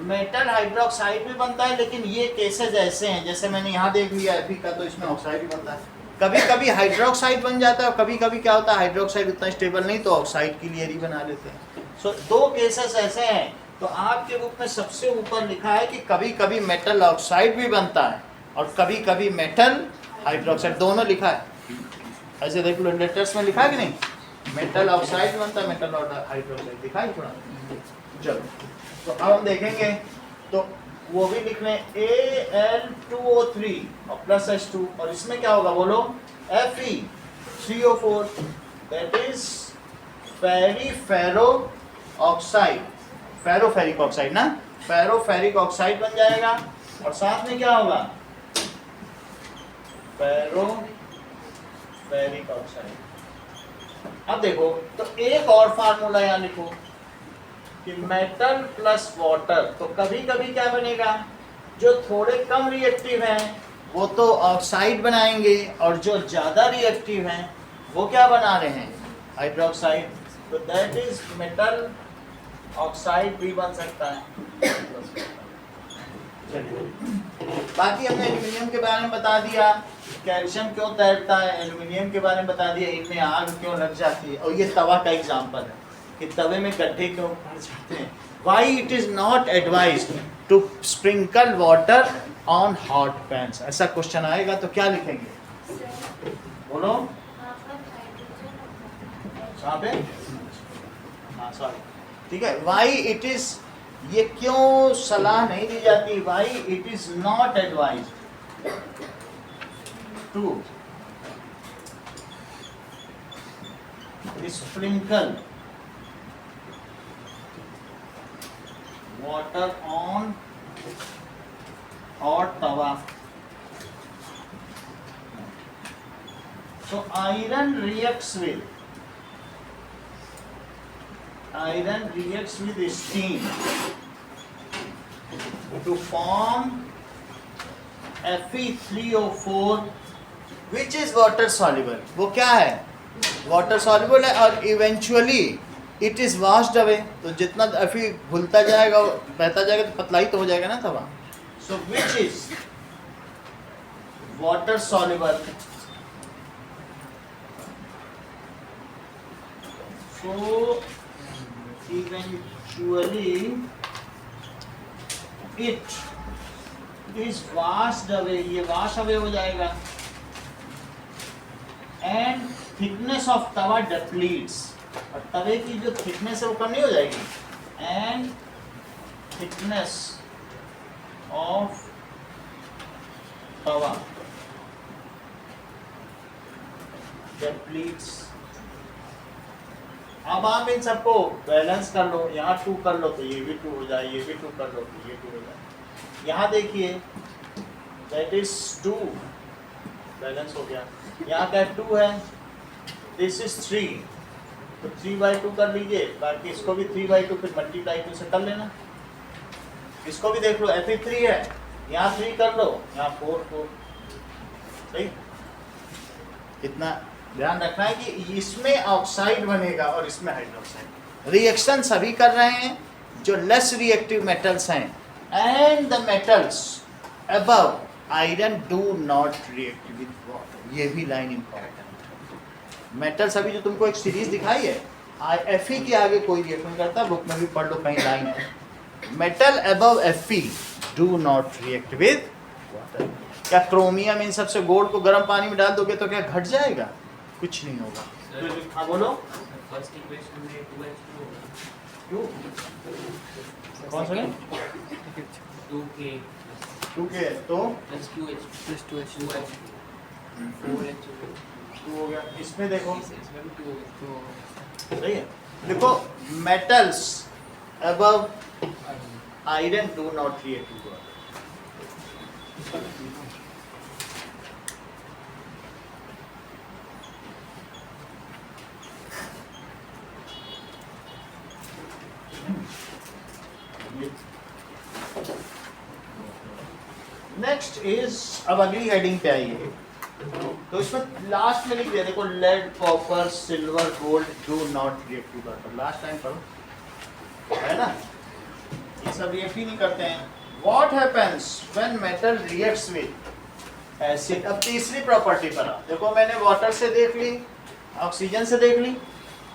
मेटल हाइड्रोक्साइड भी बनता है, लेकिन ये केसेस ऐसे हैं, जैसे मैंने यहाँ देख लिया Fe का, तो इसमें ऑक्साइड भी बनता है। कभी कभी हाइड्रोक्साइड बन जाता है और कभी कभी क्या होता है, हाइड्रोक्साइड उतना स्टेबल नहीं तो ऑक्साइड की लेयर ही बना लेते हैं। सो 2 केसेस ऐसे हैं। तो आपके बुक में सबसे ऊपर लिखा है कि कभी कभी मेटल ऑक्साइड भी बनता है और कभी कभी मेटल हाइड्रोक्साइड, दोनों लिखा है। ऐसे देख लो, लेटर्स में लिखा है कि नहीं? मेटल ऑक्साइड बनता है, मेटल हाइड्रोक्साइड लिखा है थोड़ा। चलो तो अब हम देखेंगे, तो वो भी लिख लें Al2O3 और प्लस H2, और इसमें क्या होगा बोलो? Fe3O4, that is ferriferro oxide, ferroferric oxide ना, फेरोफेरिक ऑक्साइड बन जाएगा। और साथ में क्या होगा? फेरोफेरिक ऑक्साइड। अब देखो तो एक और फार्मूला यहाँ लिखो कि मेटल प्लस वाटर, तो कभी कभी क्या बनेगा, जो थोड़े कम रिएक्टिव हैं वो तो ऑक्साइड बनाएंगे और जो ज़्यादा रिएक्टिव हैं वो क्या बना रहे हैं, हाइड्रोक्साइड। तो दैट इज मेटल ऑक्साइड भी बन सकता है। चलिए, बाकी हमने एल्यूमिनियम के बारे में बता दिया, कैल्शियम क्यों तैरता है, एल्यूमिनियम के बारे में बता दिया, इनमें आग क्यों लग जाती है, और ये तवा का एग्जांपल है कि तवे में गड्ढे क्यों पड़ जाते हैं। Why it is not advised to sprinkle water on hot pans, ऐसा क्वेश्चन आएगा तो क्या लिखेंगे, बोलो यहाँ पे, हाँ सॉरी, ठीक है। वाई इट इज, ये क्यों सलाह नहीं दी जाती, why it is not advised to sprinkle water on hot tawa. So iron reacts with steam to form Fe3O4 which is water soluble. वो क्या है, वाटर सॉल्युबल है, और eventually it is washed away, तो जितना अभी घुलता जाएगा बहता जाएगा तो पतला ही तो हो जाएगा ना तवा। So which is water soluble, so eventually it is washed away, ये वॉश अवे हो जाएगा, एंड थिकनेस ऑफ तवा डिप्लीट्स, और तवे की जो थिकनेस है वो कम नहीं हो जाएगी, एंड थिकनेस ऑफ तवा डिप्लीट्स। अब आप इन सबको बैलेंस कर लो, यहाँ 2 कर लो तो ये भी 2 हो जाए, ये भी 2 कर लो तो ये 2 हो जाए। यहाँ देखिए दैट इज 2 बैलेंस हो गया, यहाँ क्या 2 है, दिस इज 3, तो 3/2 कर लीजिए, बाकी इसको भी 3/2 फिर मल्टीप्लाई 2 से कर लेना। इसको भी देख लो, Fe3 है, यहाँ 3 कर लो, यहाँ 4 सही। इतना ध्यान रखना है कि इसमें ऑक्साइड बनेगा और इसमें हाइड्रोक्साइड। रिएक्शन सभी कर रहे हैं जो लेस रिएक्टिव मेटल्स हैं, and the metals above iron do not react with water, ये भी लाइन इंपॉर्टेंट। मेटल्स अभी जो तुमको एक सीरीज दिखाई है, Fe के आगे कोई रिएक्ट नहीं करता, बुक में भी पढ़ लो कहीं लाइन है, metal above Fe do not react with water. क्या क्रोमियम इन सबसे गोल्ड को गर्म पानी में डाल दोगे तो क्या घट जाएगा, कुछ नहीं होगा। हाँ बोलो, फर्स्ट इक्वेशन में 2H2 होगा, क्यों, कौन सा 2K 2K तो plus QH plus 2H 4H 2 हो गया। इसमें देखो इसमें भी 2 होगा, सही है, देखो metals above iron do not react with water. Next is, अब अगली हेडिंग पे आइए, तो इसमें लास्ट में लिख दिया देखो, lead copper silver gold do not react with water. Last time पढ़ो, है ना, ये सब रिएक्ट ही नहीं करते हैं। What happens when metal reacts with acid. अब तीसरी प्रॉपर्टी पर आओ, देखो मैंने वाटर से देख ली, ऑक्सीजन से देख ली,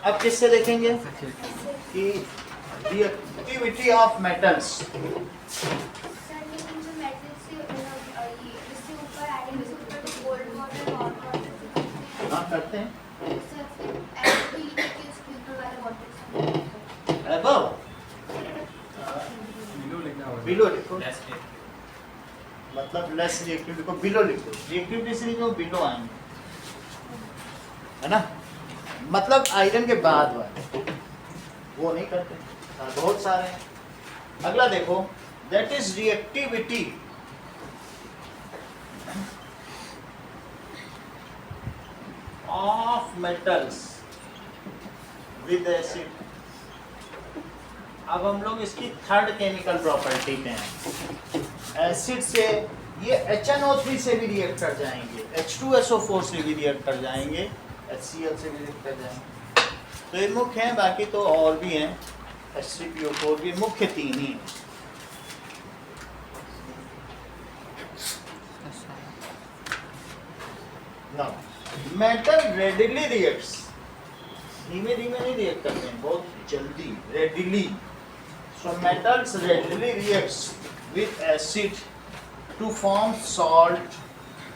अब किससे देखेंगे कि रिएक्टिविटी ऑफ मेटल्स। सर लेकिन जो मेटल से इससे ऊपर एडिंग से ऊपर तो गोल्ड वाटर हॉट वाटर हाँ करते हैं, सर फिर ऐसे भी लिखे कि उसके ऊपर वाला वाटर अबव बिलो लिखो, मतलब लेस रिएक्टिव लिखो, बिलो लिखो, रिएक्टिविटी से लिखो बिलो आएंगे, है ना, मतलब आयरन के बाद वाले वो नहीं करते, बहुत सारे हैं। अगला देखो, that is reactivity of metals with acid. अब हम लोग इसकी थर्ड केमिकल प्रॉपर्टी पे हैं। एसिड से ये HNO3 से भी रिएक्ट कर जाएंगे, H2SO4 से भी रिएक्ट कर जाएंगे, HCl से भी रिएक्ट कर जाएंगे। तो ये मुख्य हैं, बाकी तो और भी हैं, H3PO4 भी, मुख्य 3 ही हैं। Now, metal readily reacts, धीमे धीमे नहीं रिएक्ट करते हैं, बहुत जल्दी, readily. So metals readily reacts with acid to form salt.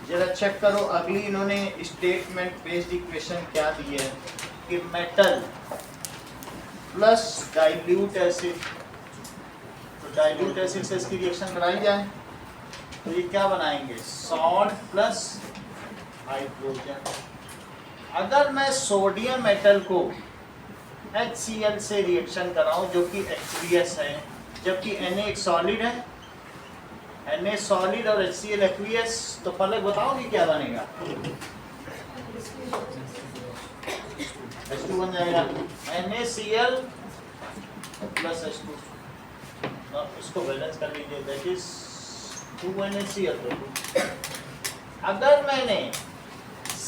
जरा चेक करो अगली इन्होंने स्टेटमेंट बेस्ड इक्वेशन क्या दी है कि मेटल प्लस डाइल्यूट एसिड, तो डाइल्यूट एसिड से इसकी रिएक्शन कराई जाए तो ये क्या बनाएंगे, सॉल्ट प्लस हाइड्रोजन। अगर मैं सोडियम मेटल को HCl से रिएक्शन कराऊं जो कि एक्वियस है, जबकि Na एक सॉलिड है, Na सॉलिड और HCl एक्वियस, तो फलक बताओ कि क्या बनेगा, H2 बन जाएगा, NaCl प्लस H2। इसको बैलेंस कर लीजिए, दैट इज 2NaCl। अगर मैंने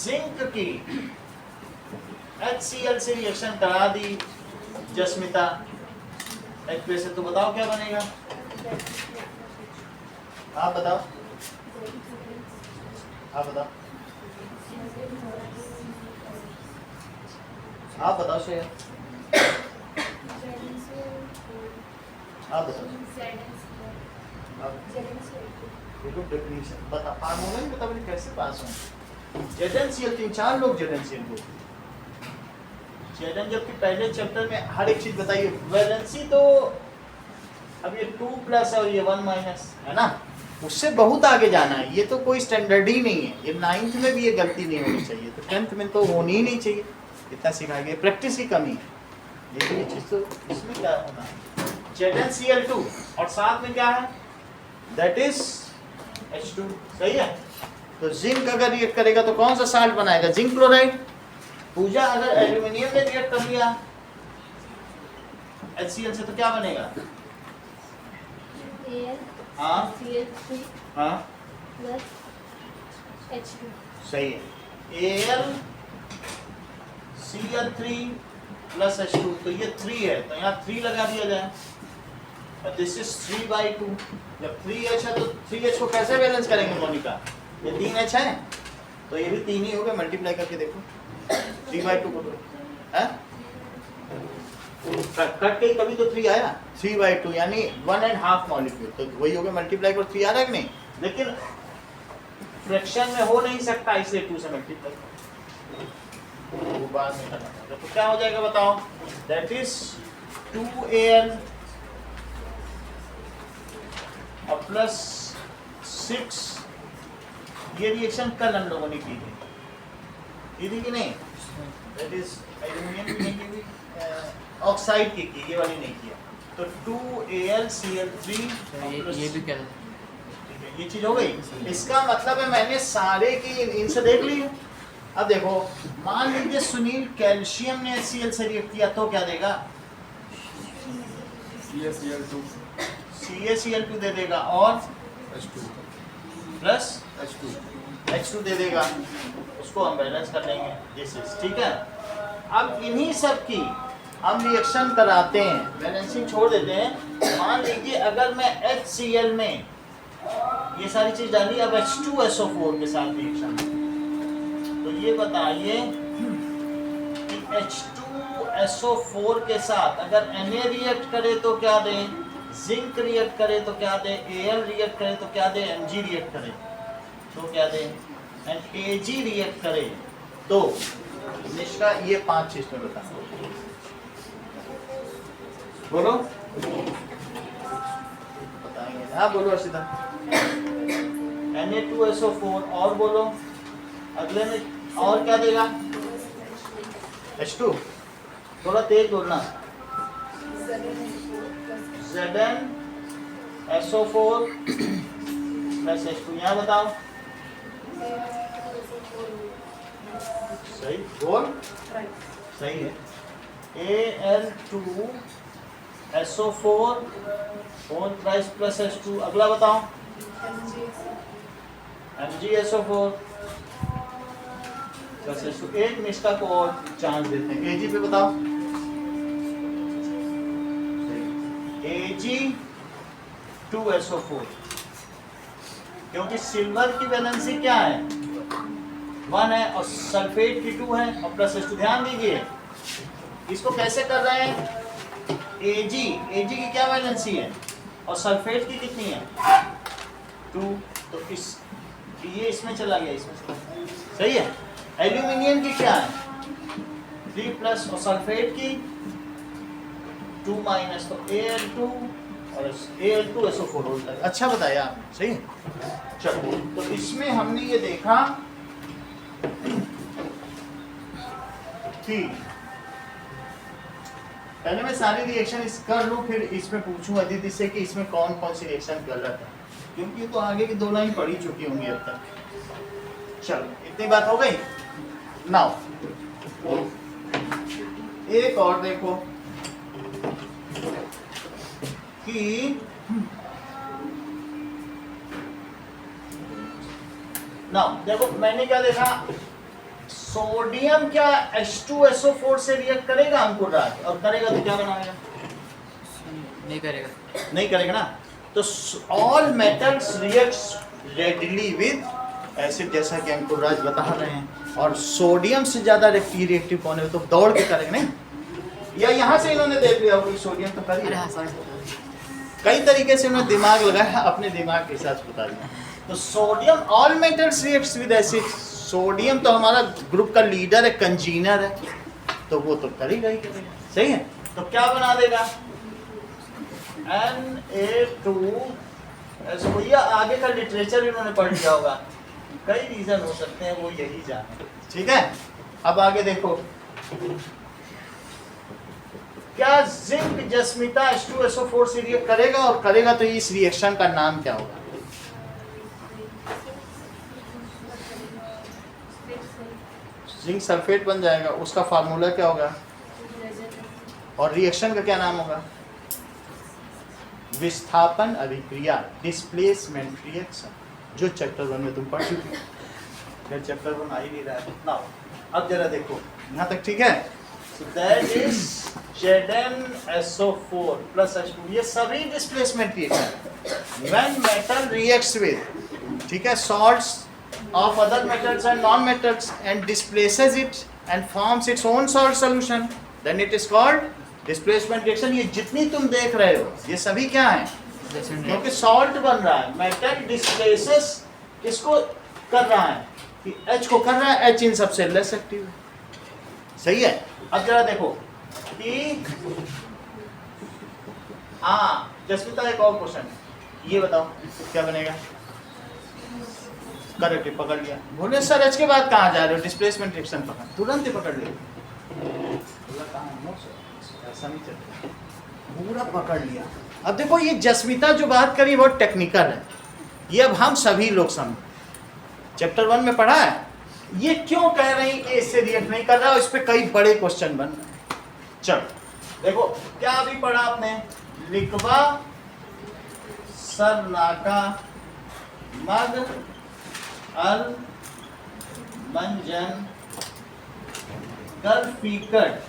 जिंक की HCl से रिएक्शन करा दी जस्मिता एक्वियस से, तो बताओ क्या बनेगा, आप बताओ, आप बताओ, आप बताओ शेयर, आप बताओ, आप देखो डेफिनेशन बता, फार्मूला ही बता, बोले कैसे पास हो। ZnCl 3-4 लोग ZnCl को जबकि पहले चैप्टर में हर एक चीज बताइए। वैलेंसी तो अब ये 2 प्लस और ये 1 माइनस है ना, उससे बहुत आगे जाना है, ये तो कोई स्टैंडर्ड ही नहीं है। ये 9th में भी ये गलती नहीं होनी चाहिए, तो 10th में तो होनी ही नहीं चाहिए, इतना सिखाया गया, प्रैक्टिस की कमी है। लेकिन ये चीज तो इसमें क्या होना है, ZnCl2 और साथ में क्या है, दैट इज H2, सही है। तो जिंक अगर रिएक्ट करेगा तो कौन सा साल्ट बनाएगा, जिंक क्लोराइड। पूजा अगर एल्यूमिनियम में रिएक्ट कर लिया HCl से तो क्या बनेगा, हाँ हाँ सही है, AlCl3 प्लस H2, तो ये 3 है तो यहाँ 3 लगा दिया जाए, दिस इज 3/2। जब 3H है तो 3H को कैसे बैलेंस करेंगे मोनिका, ये 3H है तो ये भी 3 ही हो गए, मल्टीप्लाई करके देखो 3/2 को है, कट के कभी तो 3 आया, 3/2 यानी 1.5 मॉलिक्यूल, तो वही हो गया, मल्टीप्लाई कर 3 आ रहा है कि नहीं, लेकिन फ्रैक्शन में हो नहीं सकता इसलिए 2 से मल्टीप्लाई वो बाद में करना पड़ेगा। तो क्या हो जाएगा बताओ, दैट इज 2Al और प्लस 6, ये रिएक्शन कल हम लोगों ने की थी कि नहीं, दैट इज एल्यूमिनियम की नहीं की, ऑक्साइड की, ये वाली नहीं किया। तो 2AlCl3 ये भी क्या, ये चीज हो गई। इसका मतलब है मैंने सारे की इनसे देख ली। अब देखो, मान लीजिए सुनील कैल्शियम ने HCl से रिएक्ट किया तो क्या देगा, CaCl2 दे देगा और प्लस H2 दे देगा, उसको हम बैलेंस कर लेंगे, दिस इज ठीक है। अब इन्हीं सब की हम रिएक्शन कराते हैं, बैलेंसिंग छोड़ देते हैं। मान लीजिए अगर मैं HCl में ये सारी चीज डाली, अब H2SO4 के साथ रिएक्शन, तो ये बताइए कि H2SO4 के साथ अगर Na रिएक्ट करे तो क्या दे, जिंक रिएक्ट करे तो क्या दे, Al रिएक्ट करे तो क्या दे, Mg रिएक्ट करे तो क्या दे, एंड Ag रिएक्ट करे तो निष्का, ये 5 चीज में बताना, बोलो बताएंगे, हाँ बोलो अर्षिता। Na2SO4 और बोलो, अगले में और क्या देगा, H2, थोड़ा तेज बोलना, Zn SO4 प्लस H2, यहाँ बताओ, सही बोल, सही है। Al2SO4 4 thrice plus H2। अगला बताओ MgSO4 प्लस H2। एक निष्ठा को और चांस देते हैं, Ag पे बताओ Ag2SO4, क्योंकि सिल्वर की वैलेंसी क्या है 1 है और सल्फेट की 2 है और प्लस H2। ध्यान दीजिए इसको कैसे कर रहे हैं, Ag की क्या वैलेंसी है और सल्फेट की कितनी है 2, तो ये इसमें चला गया, इसमें चला गया। सही है। एल्यूमिनियम की क्या है 3 प्लस और सल्फेट की 2 माइनस, तो Al2 और Al2SO4 होता है। अच्छा बताया आपने, सही है। चलो तो इसमें हमने ये देखा कि पहले मैं सारी रिएक्शन कर लूं, फिर इसमें पूछूं अदिति से कि इसमें कौन कौन सी रिएक्शन गलत है, क्योंकि तो आगे की 2 लाइन पढ़ी चुकी होंगी अब तक। चलो इतनी बात हो गई। नाउ एक और देखो कि नाउ देखो मैंने क्या देखा, सोडियम क्या H2SO4 से रिएक्ट करेगा अंकुर राज, और करेगा तो क्या बनाएगा, नहीं करेगा। नहीं करेगा ना। तो all metals reacts readily with acid, जैसा कि अंकुर राज बता रहे हैं। और सोडियम से ज्यादा रिएक्टिव कौन है, तो दौड़ के करेगा नहीं, या यहाँ से इन्होंने देख लिया होगा सोडियम तो अरे करेगा। हाँ सॉरी। कई तरीके से उन्होंने दिमाग लगाया, अपने दिमाग के हिसाब से बता दिया। तो sodium all metals reacts with acid, sodium तो हमारा ग्रुप का लीडर है, कंजीनर है, तो वो तो करेगा ही करेगा। सही है। तो क्या बना देगा Na2SO। ये आगे का लिटरेचर इन्होंने पढ़ लिया होगा, कई रीजन हो सकते हैं, वो यही जाने। ठीक है। अब आगे देखो, क्या जिंक जस्मिता H2SO4 से रिएक्ट करेगा, और करेगा तो इस रिएक्शन का नाम क्या होगा, जिंक सल्फेट बन जाएगा, उसका फार्मूला क्या होगा, और रिएक्शन का क्या नाम होगा, विस्थापन अभिक्रिया, डिस्प्लेसमेंट रिएक्शन, जो चैप्टर 1 में तुम पढ़ चुके हो। फिर चैप्टर 1 आ ही नहीं रहा है ना। अब जरा देखो यहाँ तक, ठीक है। So that is ZnSO4 plus H2, ये सभी displacement reaction when metal reacts with, ठीक है, salts of other metals and non-metals and displaces it and forms its own salt solution, then it is called displacement reaction। ये जितनी तुम देख रहे हो ये सभी क्या है, क्योंकि सॉल्ट बन रहा है, मेटल डिस्प्लेसेस किसको कर रहा है, कि H को कर रहा है, H इन सबसे लेस एक्टिव है। सही है। अब जरा देखो कि जसमिता एक और क्वेश्चन है, ये बताओ क्या बनेगा, करेक्ट पकड़ लिया। बोले सर H के बाद कहाँ जा रहे हो, डिस्प्लेसमेंट रिएक्शन पकड़, तुरंत ही पकड़ लिया। ऐसा नहीं चलता, पूरा पकड़ लिया। अब देखो ये जस्मिता जो बात करी बहुत टेक्निकल है, ये अब हम सभी लोग समझ, चैप्टर 1 में पढ़ा है, ये क्यों कह रही कि इससे रिएक्ट नहीं कर रहा, इस पे कई बड़े क्वेश्चन बन रहे। चलो देखो क्या अभी पढ़ा आपने, लिखवा सरनाका मग अल मंजन गलफीकट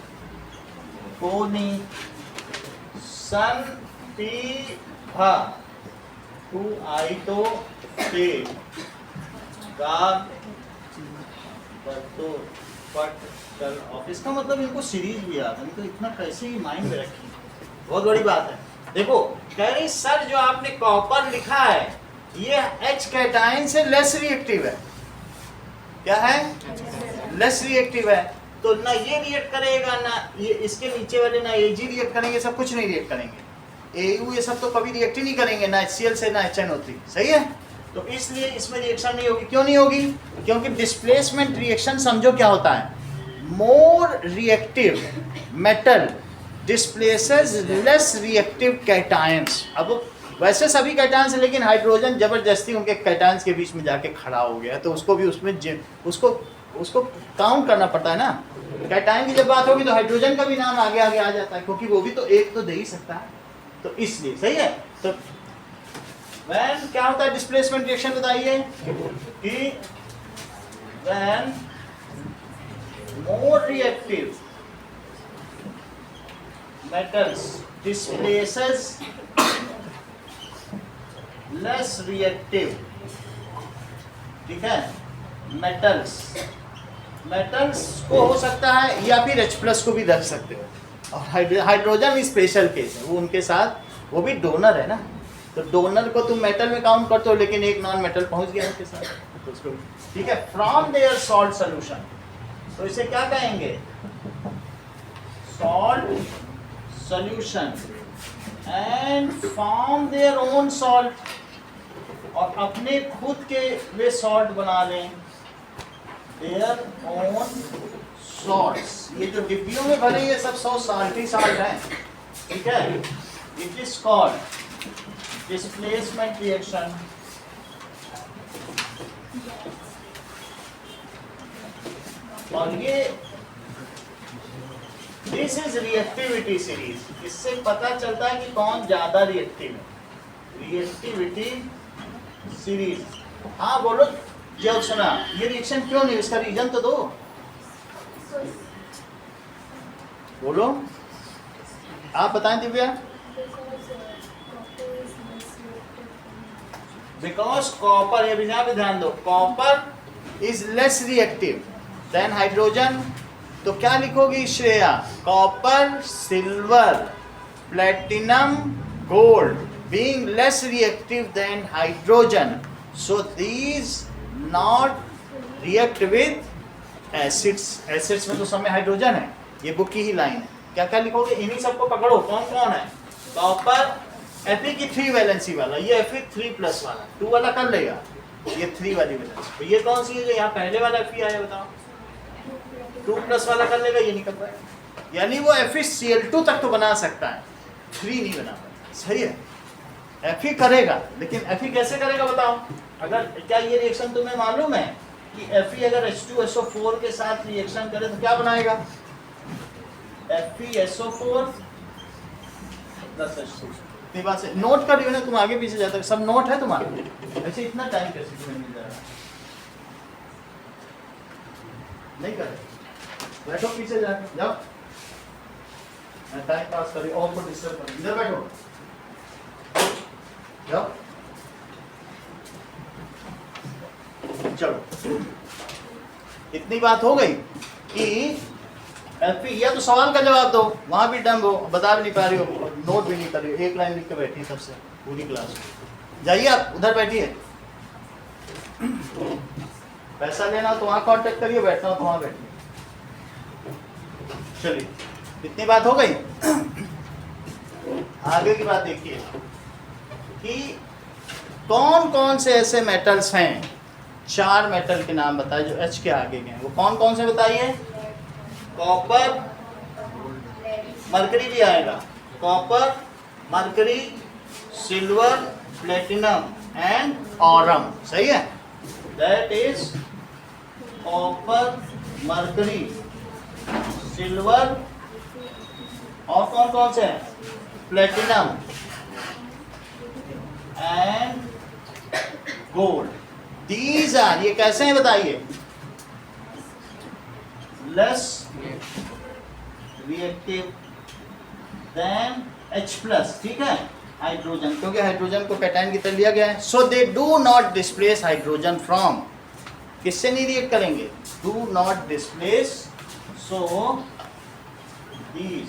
कोनी सन पीभा टू आई तो पे गाग बतो पट कल ऑफिस का मतलब इनको सीरीज भी याद है, तो इतना कैसे ही माइंड में रखी, बहुत बड़ी बात है। देखो कह रही सर जो आपने कॉपर लिखा है ये H कैटायन से लेस रिएक्टिव है, क्या है, लेस रिएक्टिव है, तो ना ये रिएक्ट करेगा ना ये, इसके नीचे वाले ना Ag रिएक्ट करेंगे, सब कुछ नहीं रिएक्ट करेंगे, Au ये सब तो कभी रिएक्ट ही नहीं करेंगे, ना HCl से ना HNO3। सही है। तो इसलिए इसमें रिएक्शन नहीं होगी। क्यों नहीं होगी, क्योंकि डिस्प्लेसमेंट रिएक्शन समझो क्या होता है, more reactive metal displaces less reactive cations. अब वैसे सभी कैटायंस, लेकिन हाइड्रोजन जबरदस्ती उनके कैटायंस के बीच में जाके खड़ा हो गया, तो उसको भी उसमें उसको काउंट करना पड़ता है ना, कैटायन की जब बात होगी तो हाइड्रोजन का भी नाम आगे आगे आ जाता है, क्योंकि वो भी तो एक तो दे ही सकता है, तो इसलिए सही है। तो व्हेन क्या होता है डिस्प्लेसमेंट रिएक्शन बताइए कि when more reactive metals displaces less reactive, ठीक है, metals को हो सकता है या फिर H+ को भी रख सकते हो, और हाइड्रोजन स्पेशल केस है, वो उनके साथ वो भी डोनर है ना, तो डोनर को तुम मेटल में काउंट करते हो, लेकिन एक नॉन मेटल पहुंच गया उनके साथ, तो उसको ठीक है। फ्रॉम देयर सॉल्ट सोल्यूशन, तो इसे क्या कहेंगे, salt solution and form their own salt, और अपने खुद के वे सॉल्ट बना लें, their own salts। ये जो डिब्बियों में भरे ये सब 100 साल्टी साल्ट हैं, ठीक है। It is called displacement reaction, और ये दिस इज रिएक्टिविटी सीरीज। इससे पता चलता है कि कौन ज्यादा रिएक्टिव है, रिएक्टिविटी सीरीज। हाँ बोलो, जब सुना ये रिएक्शन क्यों नहीं, इसका रीजन तो दो, बोलो आप बताएं दिव्या। बिकॉज कॉपर, ये भी ध्यान दो, copper is less reactive than hydrogen. तो क्या लिखोगी Shreya, copper silver platinum gold being less reactive than hydrogen, so these not react with acids. Acids में तो सब में हाइड्रोजन है, ये बुक की ही लाइन है। क्या क्या लिखोगे, इन्हीं सबको पकड़ो, कौन कौन है, कॉपर Fe की 3 वैलेंसी वाला, ये Fe3+ वाला, 2 वाला कर लेगा, ये 3 वाली वैलेंसी, तो ये कौन सी है जो यहाँ पहले वाला Fe आया बताओ, 2+ वाला कर लेगा, ये नहीं कर पाएगा, यानी वो FeCl2 तक तो बना सकता है, 3 नहीं बना पाएगा, सही है। Fe करेगा, लेकिन Fe कैसे करेगा बताओ। अगर क्या ये रिएक्शन तुम्हें मालूम है कि Fe अगर H2SO4 के साथ रिएक्शन करे तो क्या बनाएगा, FeSO4 प्लस H2। इतनी बात से नोट कर रही हो ना तुम, आगे पीछे जाते हो, सब नोट है तुम्हारे, ऐसे इतना टाइम कैसे तुम्हें मिल जा रहा है, नहीं कर, बैठो पीछे जाके, जाओ टाइम पास करिए और को डिस्टर्ब करो, इधर बैठो, जाओ चलो। इतनी बात हो गई कि Fe, या तो सवाल का जवाब दो, वहां भी डम हो, बता भी नहीं पा रही हो, नोट भी नहीं कर रही हो, एक लाइन लिख के बैठी है सबसे पूरी क्लास। जाइए आप उधर बैठिए, पैसा लेना तो वहां कांटेक्ट करिए, बैठना हो तो वहां बैठिए। चलिए इतनी बात हो गई। आगे की बात देखिए कि कौन कौन से ऐसे मेटल्स हैं, 4 मेटल के नाम बताए जो H के आगे के हैं, वो कौन कौन से बताइए। कॉपर, मरकरी भी आएगा, copper, mercury, silver, platinum and aurum, सही है। That is copper, mercury, silver और कौन कौन से हैं, platinum and gold. These are, ये कैसे हैं बताइए, लेस रिएक्टिव देन H+, ठीक है, हाइड्रोजन, क्योंकि हाइड्रोजन को कैटायन की तरह लिया गया है। So they do not displace hydrogen from, किससे नहीं रिएक्ट करेंगे, do not displace, so these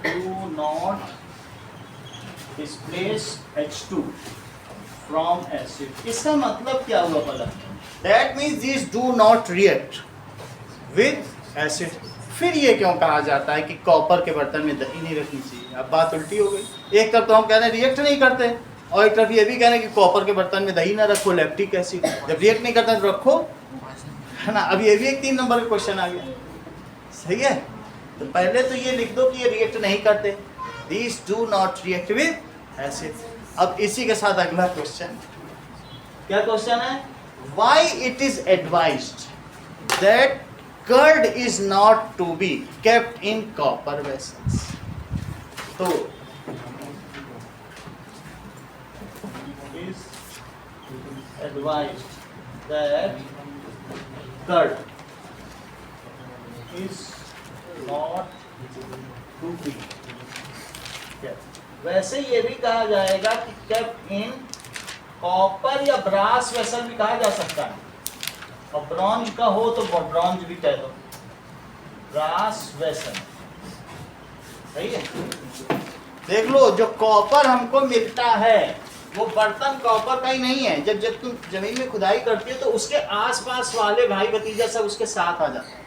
do not displace H2 from acid. इसका मतलब क्या हुआ पहला, that means these do not react with acid. फिर ये क्यों कहा जाता है कि कॉपर के बर्तन में दही नहीं रखनी चाहिए, अब बात उल्टी हो गई। एक तरफ तो हम कह रहे हैं रिएक्ट नहीं करते, और एक तरफ ये भी कह रहे हैं कि कॉपर के बर्तन में दही ना रखो, लैक्टिक एसिड, जब रिएक्ट नहीं करता तो रखो, है ना। अब ये भी एक 3 नंबर का क्वेश्चन आ गया, सही है। तो पहले तो ये लिख दो कि ये रिएक्ट नहीं करते, these do not react with acid. अब इसी के साथ अगला क्वेश्चन, क्या क्वेश्चन है, why it is advised that curd is not to be kept in copper vessels. तो is advised that curd is not to be kept। वैसे ये भी कहा जाएगा कि kept in कॉपर या ब्रास वेसल भी कहा जा सकता है, और ब्रॉन्ज का हो तो ब्रॉन्ज भी कह दो, ब्रास वेसल। सही है। देख लो, जो कॉपर हमको मिलता है वो बर्तन कॉपर का ही नहीं है। जब जब तुम जमीन में खुदाई करती हो तो उसके आसपास वाले भाई भतीजा सब उसके साथ आ जाते हैं।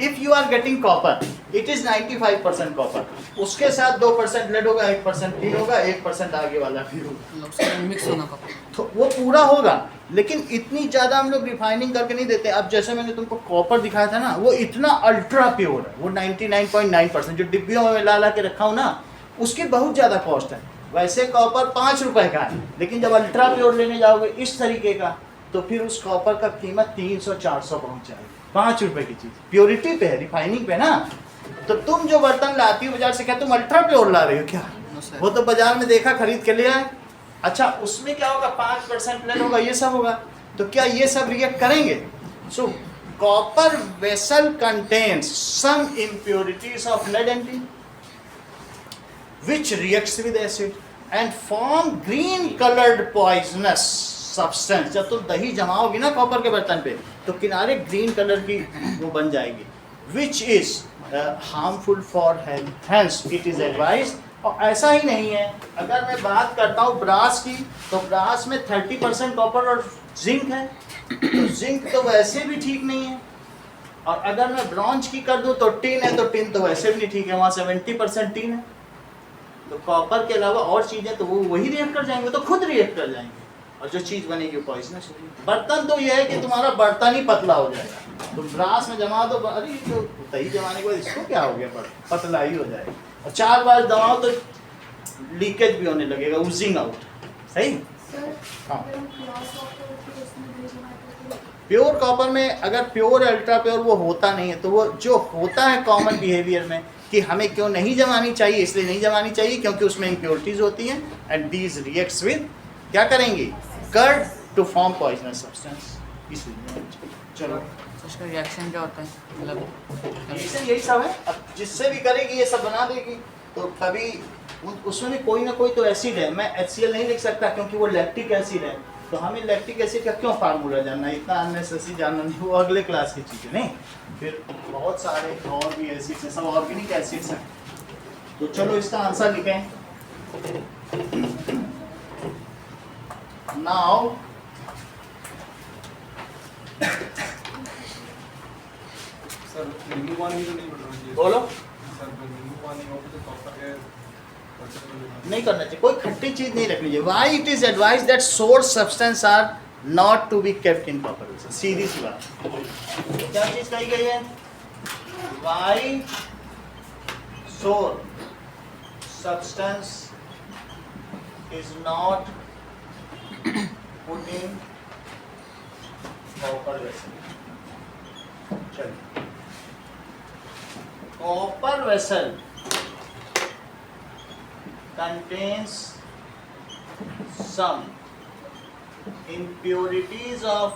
If you are getting copper, it is 95% copper, उसके साथ 2% लेड होगा, 1% टीन होगा, 1% आगे वाला फिर होगा, मिक्स होना का। तो वो पूरा होगा। लेकिन इतनी ज्यादा हम लोग रिफाइनिंग करके नहीं देते। अब जैसे मैंने तुमको कॉपर दिखाया था ना, वो इतना अल्ट्रा प्योर है, वो 99.9%। जो डिब्बियों में ला के रखा हूँ ना, उसकी बहुत ज्यादा कॉस्ट है। वैसे कॉपर 5 रुपए का है, लेकिन जब अल्ट्रा प्योर लेने जाओगे इस तरीके का, तो फिर उस कॉपर का कीमत 300-400 पहुंच जाएगी। 5 रुपए की चीज, प्योरिटी पे है, रिफाइनिंग पे ना। तो तुम जो बर्तन लाती हो बाजार से, क्या तुम अल्ट्रा प्योर ला रहे हो क्या? वो तो बाजार में देखा, खरीद के ले आए। अच्छा, उसमें क्या होगा? 5% लेड होगा, ये सब होगा। तो क्या ये सब रिएक्ट करेंगे? So copper vessel contains some impurities of lead and tin which reacts with acid and form green colored poisonous substance। जब तुम दही जमाओगी ना कॉपर के बर्तन पे, तो किनारे ग्रीन कलर की वो बन जाएगी, which is harmful for health, hence it is advised। और ऐसा ही नहीं है, अगर मैं बात करता हूँ ब्रास की, तो ब्रास में 30% कॉपर और जिंक है, तो जिंक तो वैसे भी ठीक नहीं है। और अगर मैं ब्रॉन्ज की कर दूँ तो टिन है, तो टिन तो वैसे भी नहीं ठीक है, वहाँ 70% टिन है। तो कॉपर के अलावा और चीजें तो वो वही रिएक्ट कर जाएंगे, तो खुद रिएक्ट कर जाएंगे, और जो चीज बनेगी वो पॉइजनस होगी। बर्तन तो ये है कि तुम्हारा बर्तन ही पतला हो जाएगा, तो ब्रास में जमा दो, अरे तो दही जमाने के बाद इसको क्या हो गया, पतला ही हो जाएगा। और 4 बार दबाओ तो लीकेज भी होने लगेगा, ऊजिंग आउट। सही। हाँ, प्योर कॉपर में अगर प्योर अल्ट्रा प्योर वो होता नहीं है, तो वो जो होता है कॉमन बिहेवियर में कि हमें क्यों नहीं जमानी चाहिए, इसलिए नहीं जमानी चाहिए क्योंकि उसमें इम्प्योरिटीज होती हैं, एंड दीज रिएक्ट्स विद क्या करेंगी, curd to form poisonous substance. इसलिए चलो, उसका रिएक्शन क्या होता है, मतलब रिएक्शन यही सब है। अब जिससे भी करेगी ये सब बना देगी, तो कभी उसमें भी कोई ना कोई तो एसिड है। मैं HCl नहीं लिख सकता क्योंकि वो लैक्टिक एसिड है, तो हमें लैक्टिक एसिड का क्यों फार्मूला जानना है, इतना अननेसेसरी जानना नहीं, वो अगले क्लास की चीज़ है। नहीं, फिर बहुत सारे और भी एसिड्स हैं, सब ऑर्गेनिक एसिड्स हैं। तो चलो इसका आंसर लिखें। नाउ सर नींबू पानी तो नहीं पड़ना चाहिए। बोलो। सर नींबू पानी हो तो कॉपर है नहीं करना चाहिए, कोई खट्टी चीज नहीं रखनी चाहिए। Why it is advise that sour substance are not to be kept in copper. सीधी सी बात, क्या चीज कही गई है? Why sour substance is not put in copper vessel. चलिए, copper vessel contains some impurities of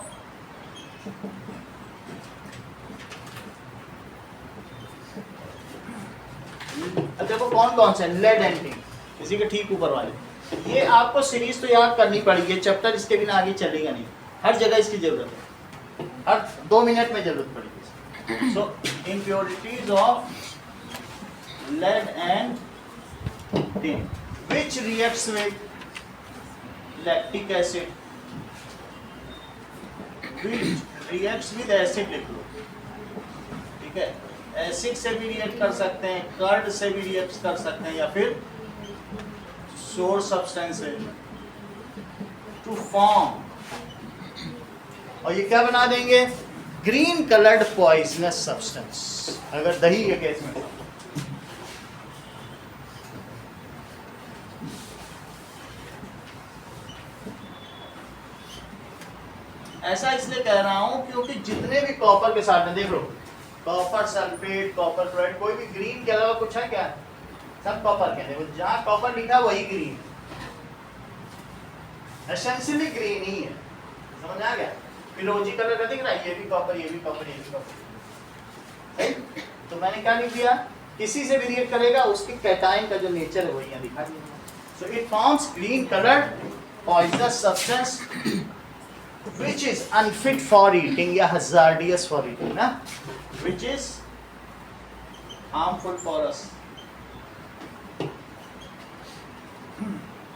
देखो कौन कौन से, लेड एंड टिन, इसी के ठीक ऊपर वाले। ये आपको सीरीज तो याद करनी पड़ेगी, चैप्टर इसके बिना आगे चलेगा नहीं, हर जगह इसकी जरूरत है, हर 2 मिनट में जरूरत पड़ेगी। सो impurities of lead and tin which reacts with lactic acid, which reacts with acid लिख लो, ठीक है। एसिड से भी रिएक्ट कर सकते हैं, कर्ड से भी रिएक्ट कर सकते हैं, या फिर सोर्स सब्सटेंस है टू फॉर्म, और ये क्या बना देंगे, ग्रीन कलर्ड पॉइजनस सब्सटेंस। अगर दही के केस में ऐसा इसलिए कह रहा हूं क्योंकि जितने भी कॉपर के साथ में देख लो, कॉपर सल्फेट, कॉपर क्लोराइड, कोई भी ग्रीन के अलावा कुछ है क्या? सब कॉपर कहते हैं, जहाँ कॉपर लिखा वही ग्रीन, एसेंशियली ग्रीन ही है। समझ आ गया? फिरोजी कलर का दिख रहा है, ये भी कॉपर, ये भी कॉपर, ये भी कॉपर, है? तो मैंने क्या लिख दिया? किसी से भी रिएक्ट करेगा उसके कैटायन का जो नेचर है वही यहाँ दिखा दिया। So it forms green coloured poisonous substance which is unfit for eating या hazardous for eating ना, which is harmful for us,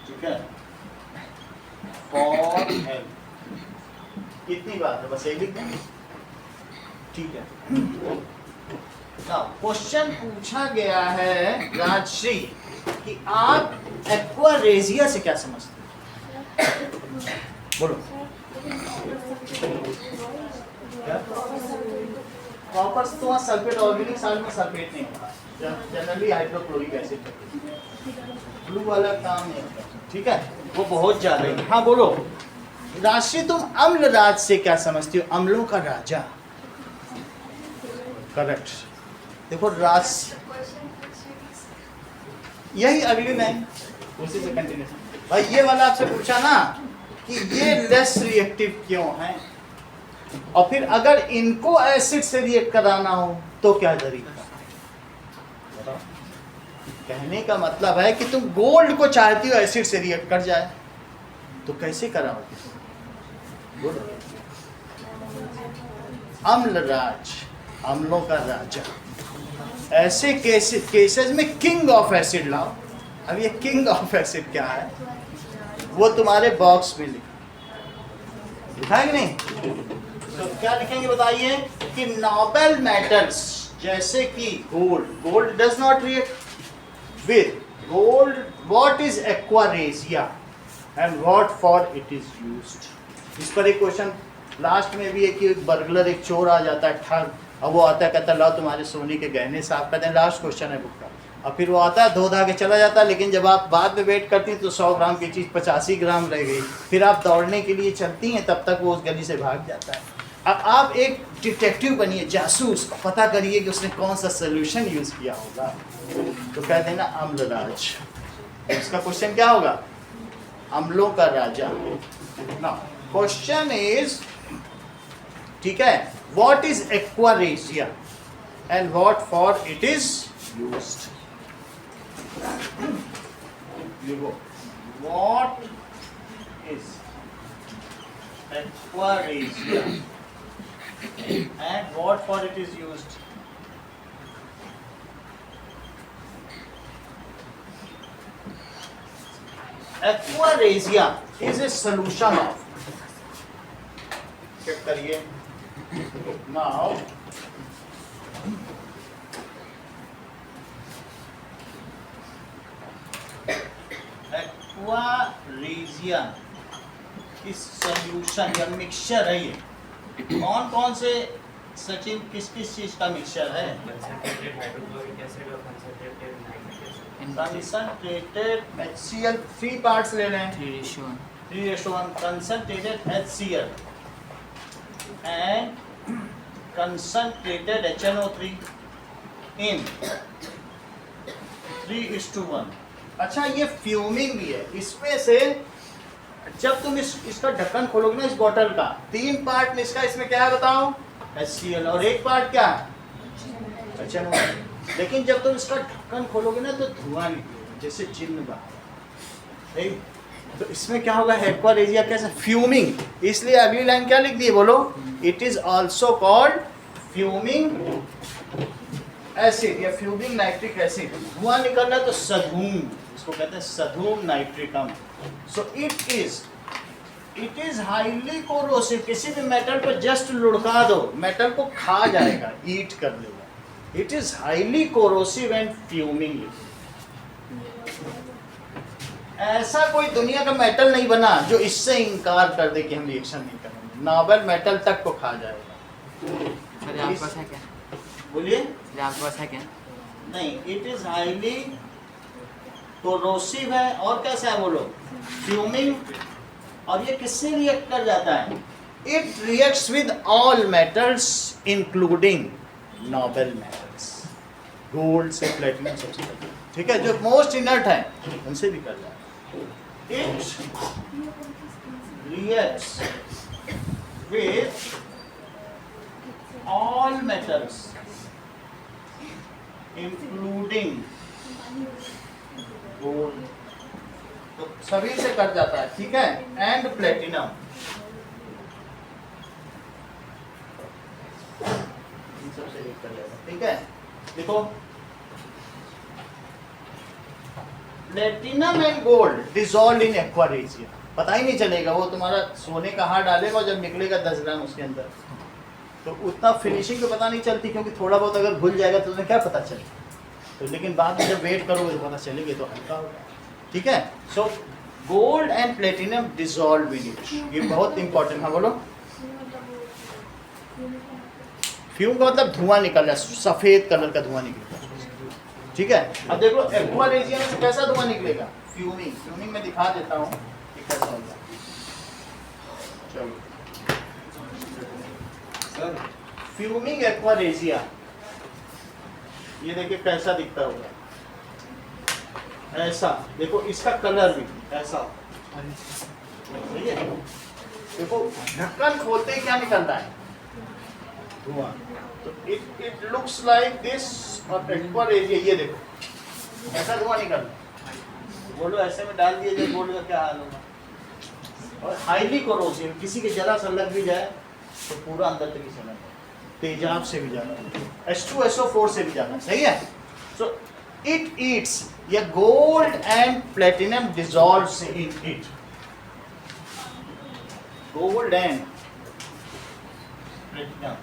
ठीक है, for health। कितनी बात है, बस एक लिखना, ठीक है। नाउ क्वेश्चन पूछा गया है राजश्री कि आप एक्वारेजिया से क्या समझते हैं? बोलो। कॉपर तो वहाँ सल्फेट, ऑर्गेनिक सॉल्ट में सल्फेट नहीं होता, जनरली हाइड्रोक्लोरिक एसिड, ब्लू वाला काम नहीं होता, ठीक है, वो बहुत ज्यादा है। हाँ बोलो राशि, तुम अम्ल राज से क्या समझती हो? अम्लों का राजा, करेक्ट। देखो राज, यही अगली लाइन उसी से कंटिन्यूशन। भाई ये वाला आपसे पूछा ना कि ये लेस रिएक्टिव क्यों है, और फिर अगर इनको एसिड से रिएक्ट कराना हो तो क्या तरीका? बताओ। कहने का मतलब है कि तुम गोल्ड को चाहती हो एसिड से रिएक्ट कर जाए, तो कैसे कराओगे? अम्लराज, अम्लों का राजा। ऐसे केसेस में किंग ऑफ एसिड लाओ। अब ये किंग ऑफ एसिड क्या है वो तुम्हारे बॉक्स में लिखा है कि नहीं? तो क्या लिखेंगे बताइए कि नोबल मेटल्स जैसे कि gold, gold does not react with gold, what is aqua regia and what for it is used. इस पर एक क्वेश्चन लास्ट में भी है कि एक बर्गलर, एक चोर आ जाता है ठग, अब वो आता है कहता है लाओ तुम्हारे सोने के गहने साफ करते हैं, लास्ट क्वेश्चन है बुक का, और फिर वो आता है धो धा के चला जाता है, लेकिन जब आप बाद में वेट करती हैं तो 100 ग्राम की चीज़ 85 ग्राम रह गई, फिर आप दौड़ने के लिए चलती हैं तब तक वो उस गली से भाग जाता है। अब आप एक डिटेक्टिव बनिए, जासूस, पता करिए कि उसने कौन सा सोल्यूशन यूज़ किया होगा, तो कहते हैं ना अम्लराज। इसका क्वेश्चन क्या होगा? अम्लों का राजा ना। क्वेश्चन इज, ठीक है, what is aqua regia and what for it is used. What is aquaresia and what for it is used? Aquaresia is a solution of, check करिए now, एक्वारेजिया की सॉल्यूशन या मिक्सचर है ये। कौन कौन से सचिन, किस किस चीज का मिक्सचर है? कंसंट्रेटेड HCl, 3 पार्ट्स ले लें, 3:1 concentrated HCl and concentrated HNO3 इन 3:1। अच्छा ये फ्यूमिंग भी है, इसमें से जब तुम इसका ढक्कन खोलोगे ना इस बोतल का, 3 पार्ट में इसका, इसमें क्या है बताओ? HCl, और 1 पार्ट क्या? HNO3। लेकिन जब तुम इसका ढक्कन खोलोगे ना तो धुआं निकलेगा जैसे चिन्ह बाहर, तो इसमें क्या होगा? एक्वारेजिया कैसे? फ्यूमिंग। इसलिए अगली लाइन क्या लिख दी है बोलो? It is also called fuming acid या फ्यूमिंग नाइट्रिक एसिड। धुआं निकल रहा है तो सधूम, इसको कहते हैं सधूम नाइट्रिकम। So it is highly corrosive. किसी भी मेटल पर जस्ट लुढ़का दो, मेटल को खा जाएगा, ईट कर लेगा। It is highly corrosive and fuming. ऐसा कोई दुनिया का मेटल नहीं बना जो इससे इनकार कर दे कि हम रिएक्शन नहीं करेंगे। नोबल मेटल तक को खा जाएगा। सर आपके पास है क्या? बोलिए। आपके पास है क्या? नहीं, इट इज हाईली कोरोसिव है, और कैसा है बोलो? फ्यूमिंग। और ये किससे रिएक्ट कर जाता है? It reacts with all metals including noble metals, gold से प्लेटिनम सबसे पहले, ठीक है, जो मोस्ट इनर्ट है उनसे भी कर जाए। It reacts with all metals including gold, तो सभी से कट जाता है, ठीक है, एंड प्लेटिनम, इन सबसे एक कर जाता है, ठीक है। देखो platinum and gold dissolve in aqua regia, पता ही नहीं चलेगा, वो तुम्हारा सोने का हार डालेगा और जब निकलेगा 10 ग्राम उसके अंदर, तो उतना फिनिशिंग तो पता नहीं चलती, क्योंकि थोड़ा बहुत अगर भूल जाएगा तो तुम्हें क्या पता चलेगा, तो लेकिन बाद में जब वेट करोगे तो पता चलेगी, तो हल्का होगा, ठीक है। So gold and platinum dissolve in it, ये बहुत इंपॉर्टेंट है। बोलो फ्यूम का मतलब धुआं निकल रहा है, सफेद कलर का धुआं निकल रहा है, ठीक है। अब देखो एक्वा रेजिया में से कैसा धुआं निकलेगा, फ्यूमिंग, फ्यूमिंग में दिखा देता हूँ कि कैसा होगा। चलो सर फ्यूमिंग एक्वा रेजिया, ये देखिए कैसा दिखता होगा, ऐसा देखो, इसका कलर भी ऐसा, सही है। देखो ढक्कन खोलते ही क्या निकल रहा है, धुआं, तो इट लुक्स लाइक दिस, और एक्वा रेजिया ये देखो ऐसा धुआं निकल रहा है। बोलो ऐसे में डाल दिए जाए गोल्ड का क्या हाल होगा, और हाईली कोरोसिव, किसी के जरा सा लग भी जाए तो पूरा अंदर तक ही चला जाए, तेजाब से भी जाता है, H2SO4 से भी जाता है, सही है। सो इट ईट्स, या gold and platinum dissolves in it, gold and platinum,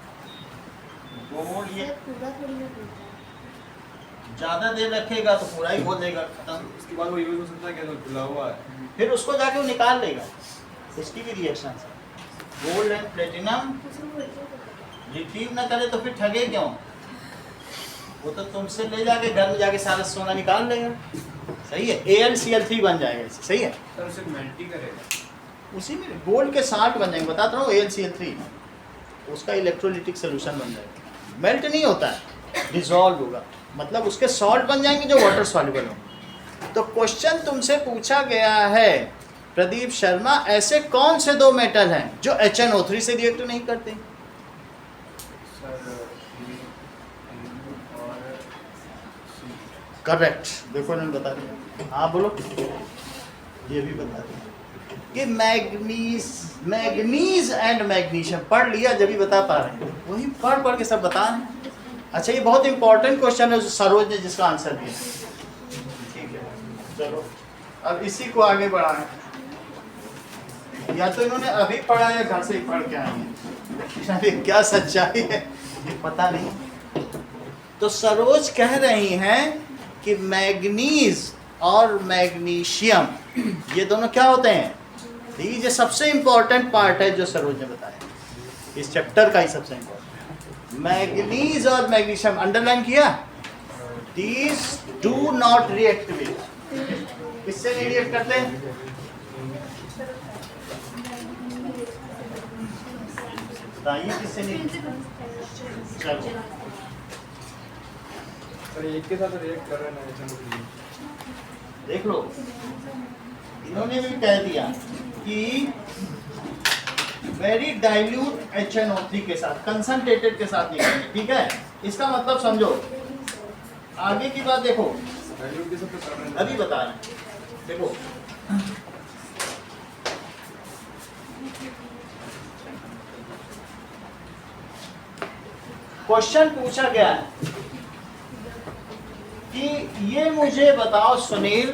gold ये पूरा थोड़ी ना बोलता है। ज्यादा देर रखेगा तो पूरा ही बोल देगा, खत्म, उसके बाद वो यूज हो सकता है कि खुला हुआ है, फिर उसको जाके वो निकाल लेगा, उसकी भी रिएक्शन है। गोल्ड एंड प्लेटिनम कुछ नहीं बोलते तो रिट्रीव ना करे तो फिर ठगे क्यों, वो तो तुमसे ले जाके घर में जाके सारा सोना निकाल लेगा, सही है। AlCl3 बन जाएगा इससे, सही है, सर उसे मेल्ट ही करेगा, उसी में गोल्ड के 60 बन जाएंगे, बताता हूँ, AlCl3 उसका इलेक्ट्रोलिटिक सोल्यूशन बन जाएगा, मेल्ट नहीं होता है, डिसॉल्व होगा, मतलब उसके सॉल्ट बन जाएंगे जो वाटर सॉल्युबल हो। तो क्वेश्चन तुमसे पूछा गया है प्रदीप शर्मा, ऐसे कौन से दो मेटल हैं जो HNO3 से रिएक्ट नहीं करते। करेक्ट, देखो इन्होंने बता दिया, हाँ बोलो, ये भी बता दिया कि मैग्नीज एंड मैग्नीशियम, पढ़ लिया जब भी बता पा रहे हैं, वही पढ़ पढ़ के सब बता रहे हैं। अच्छा ये बहुत इंपॉर्टेंट क्वेश्चन है सरोज ने जिसका आंसर दिया, ठीक है। चलो अब इसी को आगे बढ़ाएं, या तो इन्होंने अभी पढ़ा या घर से ही पढ़ के आए हैं, अभी क्या सच्चाई है ये पता नहीं। तो सरोज कह रही हैं कि मैग्नीज और मैग्नीशियम ये दोनों क्या होते हैं, ये सबसे इंपॉर्टेंट पार्ट है जो सरोज ने बताया, इस चैप्टर का ही सबसे इंपॉर्टेंट। मैग्नीज और मैग्नीशियम अंडरलाइन किया, these do not react with, किससे नहीं रिएक्ट करते, बताइए किससे नहीं। चलो सर एक के साथ रिएक्ट कर रहे हैं ना HNO3, देख लो, इन्होंने भी कह दिया कि वेरी डाइल्यूट HNO3 के साथ, कंसंट्रेटेड के साथ निकलेंगे, ठीक है। इसका मतलब समझो, आगे की बात देखो, डाइल्यूट के साथ तो कर रहे हैं, अभी बता रहे हैं, देखो क्वेश्चन पूछा गया है कि ये मुझे बताओ सुनील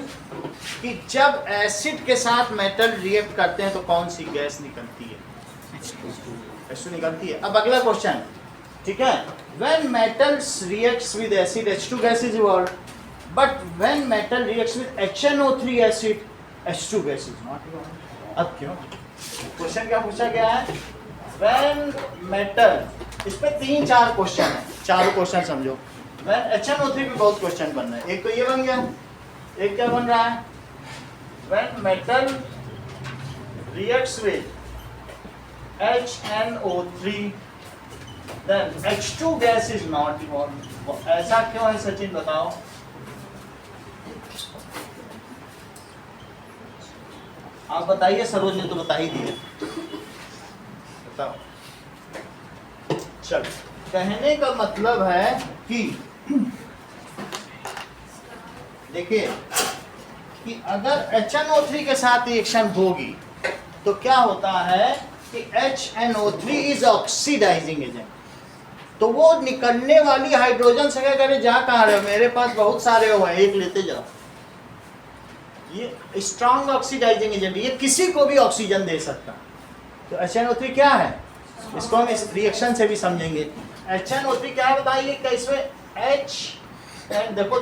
कि जब एसिड के साथ मेटल रिएक्ट करते हैं तो कौन सी गैस निकलती है, H2 निकलती है। अब अगला क्वेश्चन, ठीक है, when metals reacts with acid H2 gas is evolved, but when metal reacts with HNO3 acid H2 gas is not evolved। अब क्यों, क्वेश्चन क्या पूछा गया है, when metal, इस पे 3-4 क्वेश्चन है, चारों क्वेश्चन समझो। when HNO3 पे बहुत क्वेश्चन बन रहा है, एक तो ये बन गया, एक क्या बन रहा है, when metal reacts with HNO3 then H2 gas is not evolved. ऐसा क्यों है सचिन बताओ? आप बताइए, सरोज ने तो बता ही दिया, बताओ। चलो, कहने का मतलब है कि देखिए कि अगर HNO3 के साथ रिएक्शन होगी तो क्या होता है कि HNO3 इज ऑक्सीडाइजिंग एजेंट। तो वो निकलने वाली हाइड्रोजन से क्या करे, जा कहाँ रहे हो, मेरे पास बहुत सारे हो हैं, एक लेते जाओ। ये स्ट्रॉन्ग ऑक्सीडाइजिंग एजेंट, ये किसी को भी ऑक्सीजन दे सकता। तो HNO3 क्या है, इसको हम इस रिएक्शन से भी समझेंगे। HNO3 क्या बताइए, इसमें H देखो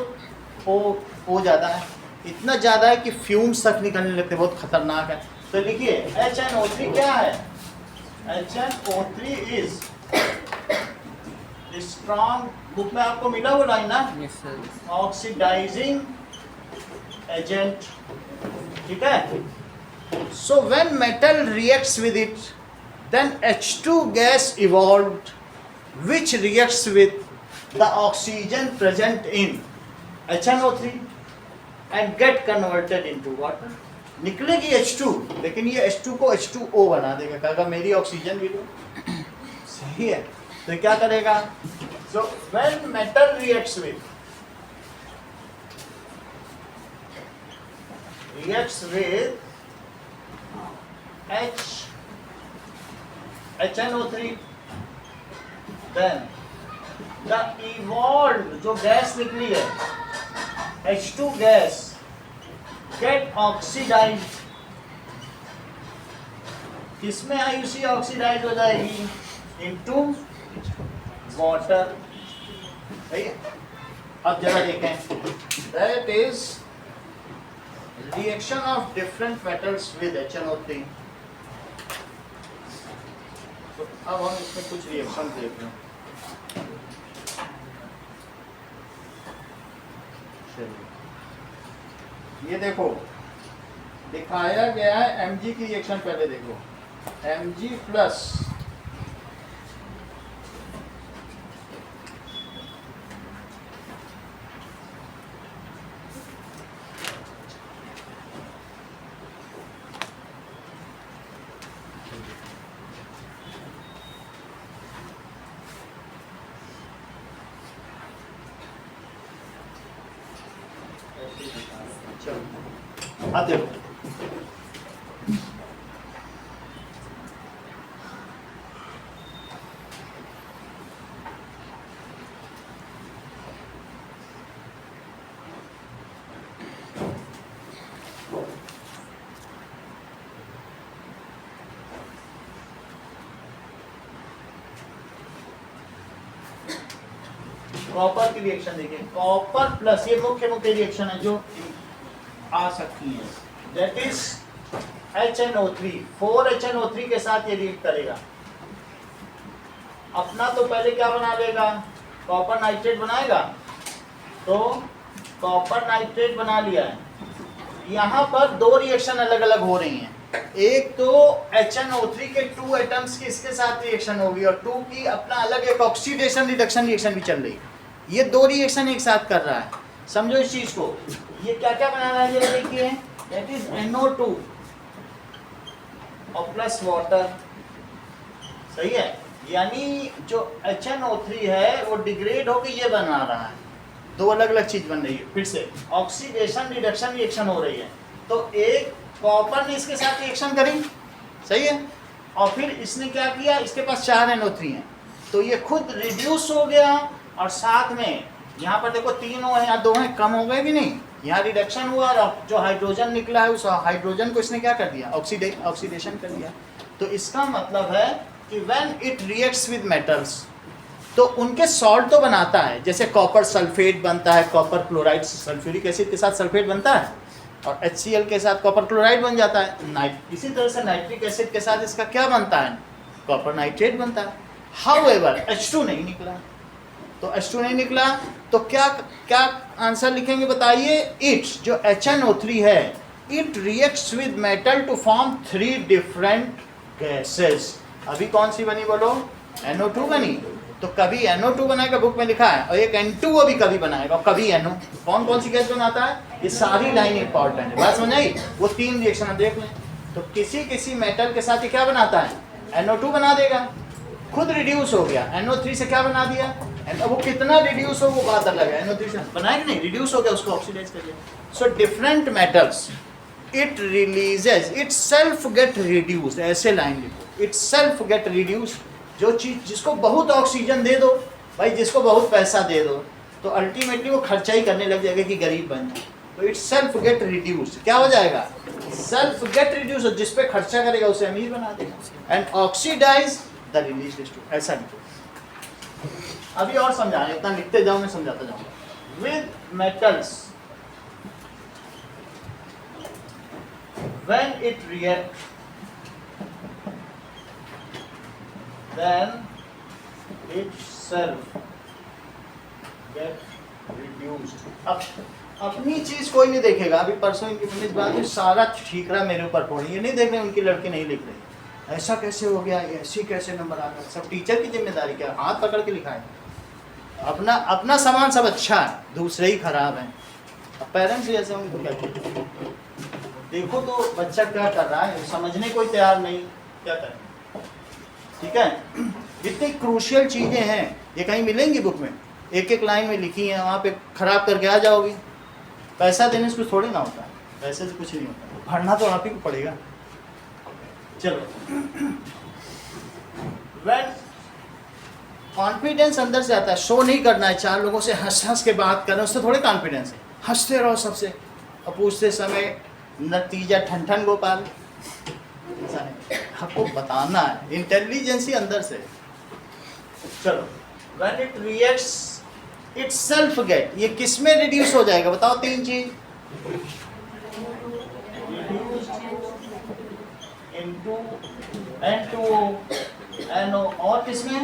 ओ ज्यादा है, इतना ज्यादा है कि फ्यूम्स तक निकलने लगते, बहुत खतरनाक है। तो लिखिए HNO3 क्या है, HNO3 इज स्ट्रॉन्ग, बुक में आपको मिला वो लाइन ना, Yes, sir. ऑक्सीडाइजिंग एजेंट, ठीक है। So when metal reacts with it, then H2 gas evolved which reacts with the oxygen present in HNO3 and get converted into water. निकलेगी H2, लेकिन ये H2 को H2O बना देगा, कहेगा मेरी ऑक्सीजन भी लो। सही है, तो क्या करेगा, so when metal reacts with HNO3, then the evolved जो गैस निकली है H2 गैस get oxidized, किसमें IUC ऑक्सीडाइज हो जाएगी, into water। सही है। अब जरा देखें, that is reaction of different metals with HNO3। तो अब हम इसमें कुछ रिएक्शन देख रहे हैं। ये देखो दिखाया गया है Mg की रिएक्शन, पहले देखो Mg प्लस चलो अब देखो, कॉपर की रिएक्शन देखिए, कॉपर प्लस, ये मुख्य रिएक्शन है जो आ सकती है, दैट इज HNO3, 4HNO3 के साथ ये रिएक्ट करेगा। अपना तो पहले क्या बना लेगा, कॉपर नाइट्रेट बनाएगा, तो कॉपर नाइट्रेट बना लिया है। यहाँ पर दो रिएक्शन अलग अलग हो रही हैं, एक तो HNO3 के 2 एटम्स की इसके साथ रिएक्शन होगी और 2 की अपना अलग एक ऑक्सीडेशन रिडक्शन रिएक्शन भी चल रही है। ये दो रिएक्शन एक साथ कर रहा है, समझो इस चीज को। ये क्या क्या बना रहा है, ये देखिए, दैट इज NO2 और प्लस वाटर। सही है, यानी जो HNO3 है वो डिग्रेड होकर ये बना रहा है, दो अलग अलग चीज बन रही है, फिर से ऑक्सीडेशन रिडक्शन रिएक्शन हो रही है। तो एक कॉपर ने इसके साथ रिएक्शन करी, सही है, और फिर इसने क्या किया, इसके पास 4 NO3 हैं, तो ये खुद रिड्यूस हो गया और साथ में यहाँ पर देखो 3 है, यहाँ 2 हैं, कम हो गए भी नहीं, यहाँ रिडक्शन हुआ और जो हाइड्रोजन निकला है उस हाइड्रोजन को इसने क्या कर दिया, ऑक्सीडेशन कर दिया। तो इसका मतलब है कि when it reacts with metals तो उनके सॉल्ट तो बनाता है, जैसे कॉपर सल्फेट बनता है, कॉपर क्लोराइड सल्फ्यूरिक एसिड के साथ सल्फेट बनता है और HCl के साथ कॉपर क्लोराइड बन जाता है। इसी तरह से नाइट्रिक एसिड के साथ इसका क्या बनता है, कॉपर नाइट्रेट बनता है। हाउएवर H2 नहीं निकला, तो H2 नहीं निकला तो क्या क्या आंसर लिखेंगे बताइए। इट जो HNO3 है, it reacts with metal to form 3 different gases. अभी कौन सी बनी बोलो, NO2 बनी, तो कभी NO2 बनाएगा, बुक में लिखा है, और एक N2O भी कभी बनाएगा, और कभी NO। कौन कौन सी गैस बनाता है, ये सारी लाइन इंपॉर्टेंट है, बात समझ आई। वो 3 रिएक्शन हम देख लें। तो किसी किसी मेटल के साथ ये क्या बनाता है, NO2 बना देगा, खुद रिड्यूस हो गया, NO3 से क्या बना दिया, वो कितना रिड्यूस हो वो बात अलग है, NO3 से बनाया कि नहीं, रिड्यूस हो गया, उसको ऑक्सीडाइज कर दिया। So different metals it releases, it self gate reduced, ऐसे लाइन लिखो, इट सेल्फ गेट रिड्यूस्ड। जो चीज, जिसको बहुत ऑक्सीजन दे दो भाई, जिसको बहुत पैसा दे दो, तो अल्टीमेटली वो खर्चा ही करने लग जाएगा कि गरीब बन जाए। तो इट सेल्फ गेट रिड्यूस्ड, क्या हो जाएगा, सेल्फ गेट रिड्यूस्ड, जिस पे खर्चा करेगा उसे अमीर बना देगा। And oxidize the release to, ऐसा लिखो। अभी और समझाएं, इतना लिखते जाओ, मैं समझाता जाऊंगा। With metals when it reacts, then itself get reduced। अब अपनी चीज कोई नहीं देखेगा। अभी परसों इनकी पुलिस बात है, सारा ठीकरा मेरे ऊपर फोड़ी, ये नहीं देख रहे, उनकी लड़की नहीं लिख रही, ऐसा कैसे हो गया, ऐसी कैसे नंबर आ गया, सब टीचर की जिम्मेदारी, क्या हाथ पकड़ के लिखा है। अपना अपना सामान सब अच्छा है, दूसरे ही खराब है। अब पेरेंट्स ही ऐसे उनको क्या कहते, देखो तो बच्चा क्या कर रहा है, समझने कोई तैयार नहीं, क्या करें। ठीक है, इतनी क्रूशियल चीजें हैं, ये कहीं मिलेंगी बुक में, एक एक लाइन में लिखी है, वहाँ पे खराब करके आ जाओगी। पैसा देने से कुछ थोड़ी ना होता है, पैसे से कुछ नहीं होता, भरना तो आप ही को पड़ेगा। चलो, व्हेन कॉन्फिडेंस अंदर से आता है, शो नहीं करना है, 4 लोगों से हंस हंस के बात करें, उससे थोड़े कॉन्फिडेंस है, हंसते रहो सबसे, और पूछते समय नतीजा ठन गोपाल, ऐसा नहीं, आपको बताना है, इंटेलिजेंसी अंदर से। चलो, when it reacts itself get, ये किस में रिड्यूस हो जाएगा, बताओ 3 चीज, into N2O, NO, और किसमें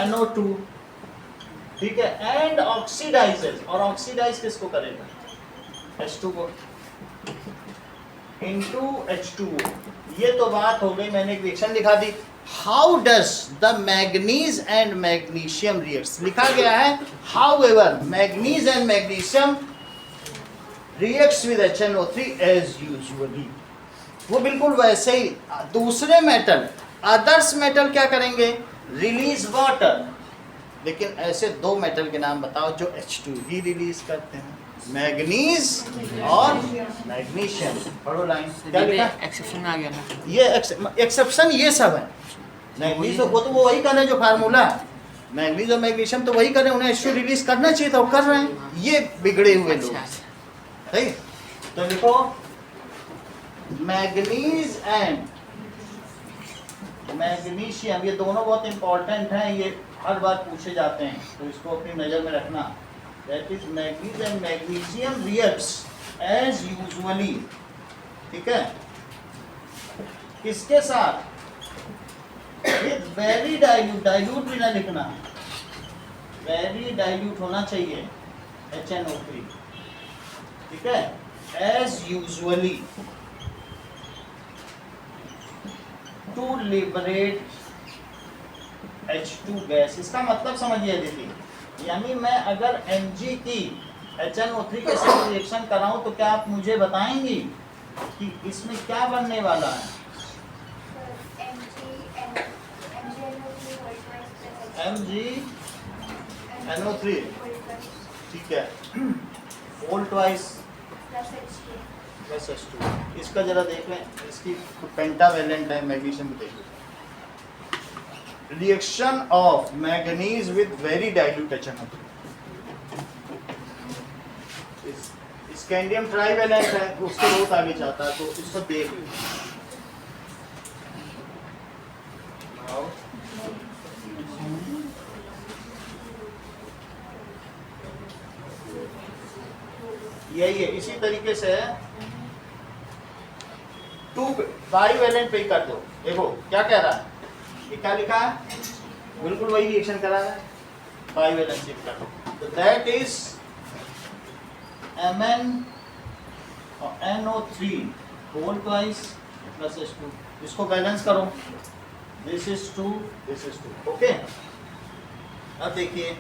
NO2, ठीक है, एंड ऑक्सीडाइजेस, और ऑक्सीडाइज किसको करेगा, H2 को, into H2O। ये तो बात हो गई, मैंने एक रिएक्शन दिखा दी। How does the manganese and magnesium reacts, लिखा गया है however manganese and magnesium reacts with HNO3 as usually. वो बिल्कुल वैसे ही, दूसरे मेटल, अदर्स मेटल क्या करेंगे, रिलीज वाटर, लेकिन ऐसे 2 मेटल के नाम बताओ जो H2 ही रिलीज करते हैं, मैग्नीज और मैग्नीशियम। पढ़ो लाइन, क्या लिखा, एक्सेप्शन में आ गया ना, ये एक्सेप्शन ये सब है। मैग्नीज वो तो वो वही कर रहे हैं जो फार्मूला है, मैग्नीज और मैग्नीशियम तो वही कर रहे हैं, उन्हें H2 रिलीज करना चाहिए था, वो कर रहे हैं, ये बिगड़े हुए लोग, सही। तो लिखो मैग्नीज एंड मैग्नीशियम, ये दोनों बहुत इंपॉर्टेंट हैं, ये हर बार पूछे जाते हैं, तो इसको अपनी नज़र में रखना। That is manganese and magnesium reacts as usually, ठीक है, किसके साथ, विद वेरी डाइल्यूट, डाइल्यूट भी ना लिखना, वेरी डाइल्यूट होना चाहिए HNO3, ठीक है, as usually to liberate H2 gas. इसका मतलब समझिए दीदी, यानी मैं अगर Mg की HNO3 के साथ रिएक्शन कराऊं तो क्या आप मुझे बताएंगी कि इसमें क्या बनने वाला है, MgNO3, ठीक है, होल ट्वाइस प्लस H2। इसका जरा देख लें, इसकी पेंटावेलेंट है, मैग्नीशियम को देख लें। Reaction of manganese with very dilute HNO3, scandium trivalent है, उससे बहुत आगे जाता है, तो इसको देख लें। यही है, इसी तरीके से 2 बाईवेलेंट पे कर दो। देखो क्या कह रहा है, ये क्या लिखा है, बिल्कुल वही रिएक्शन करा है, बाईवेलेंट से कर दो, तो दैट इज Mn और NO3 whole twice plus H2, इसको बैलेंस करो, this is 2, this is 2, okay. अब देखिए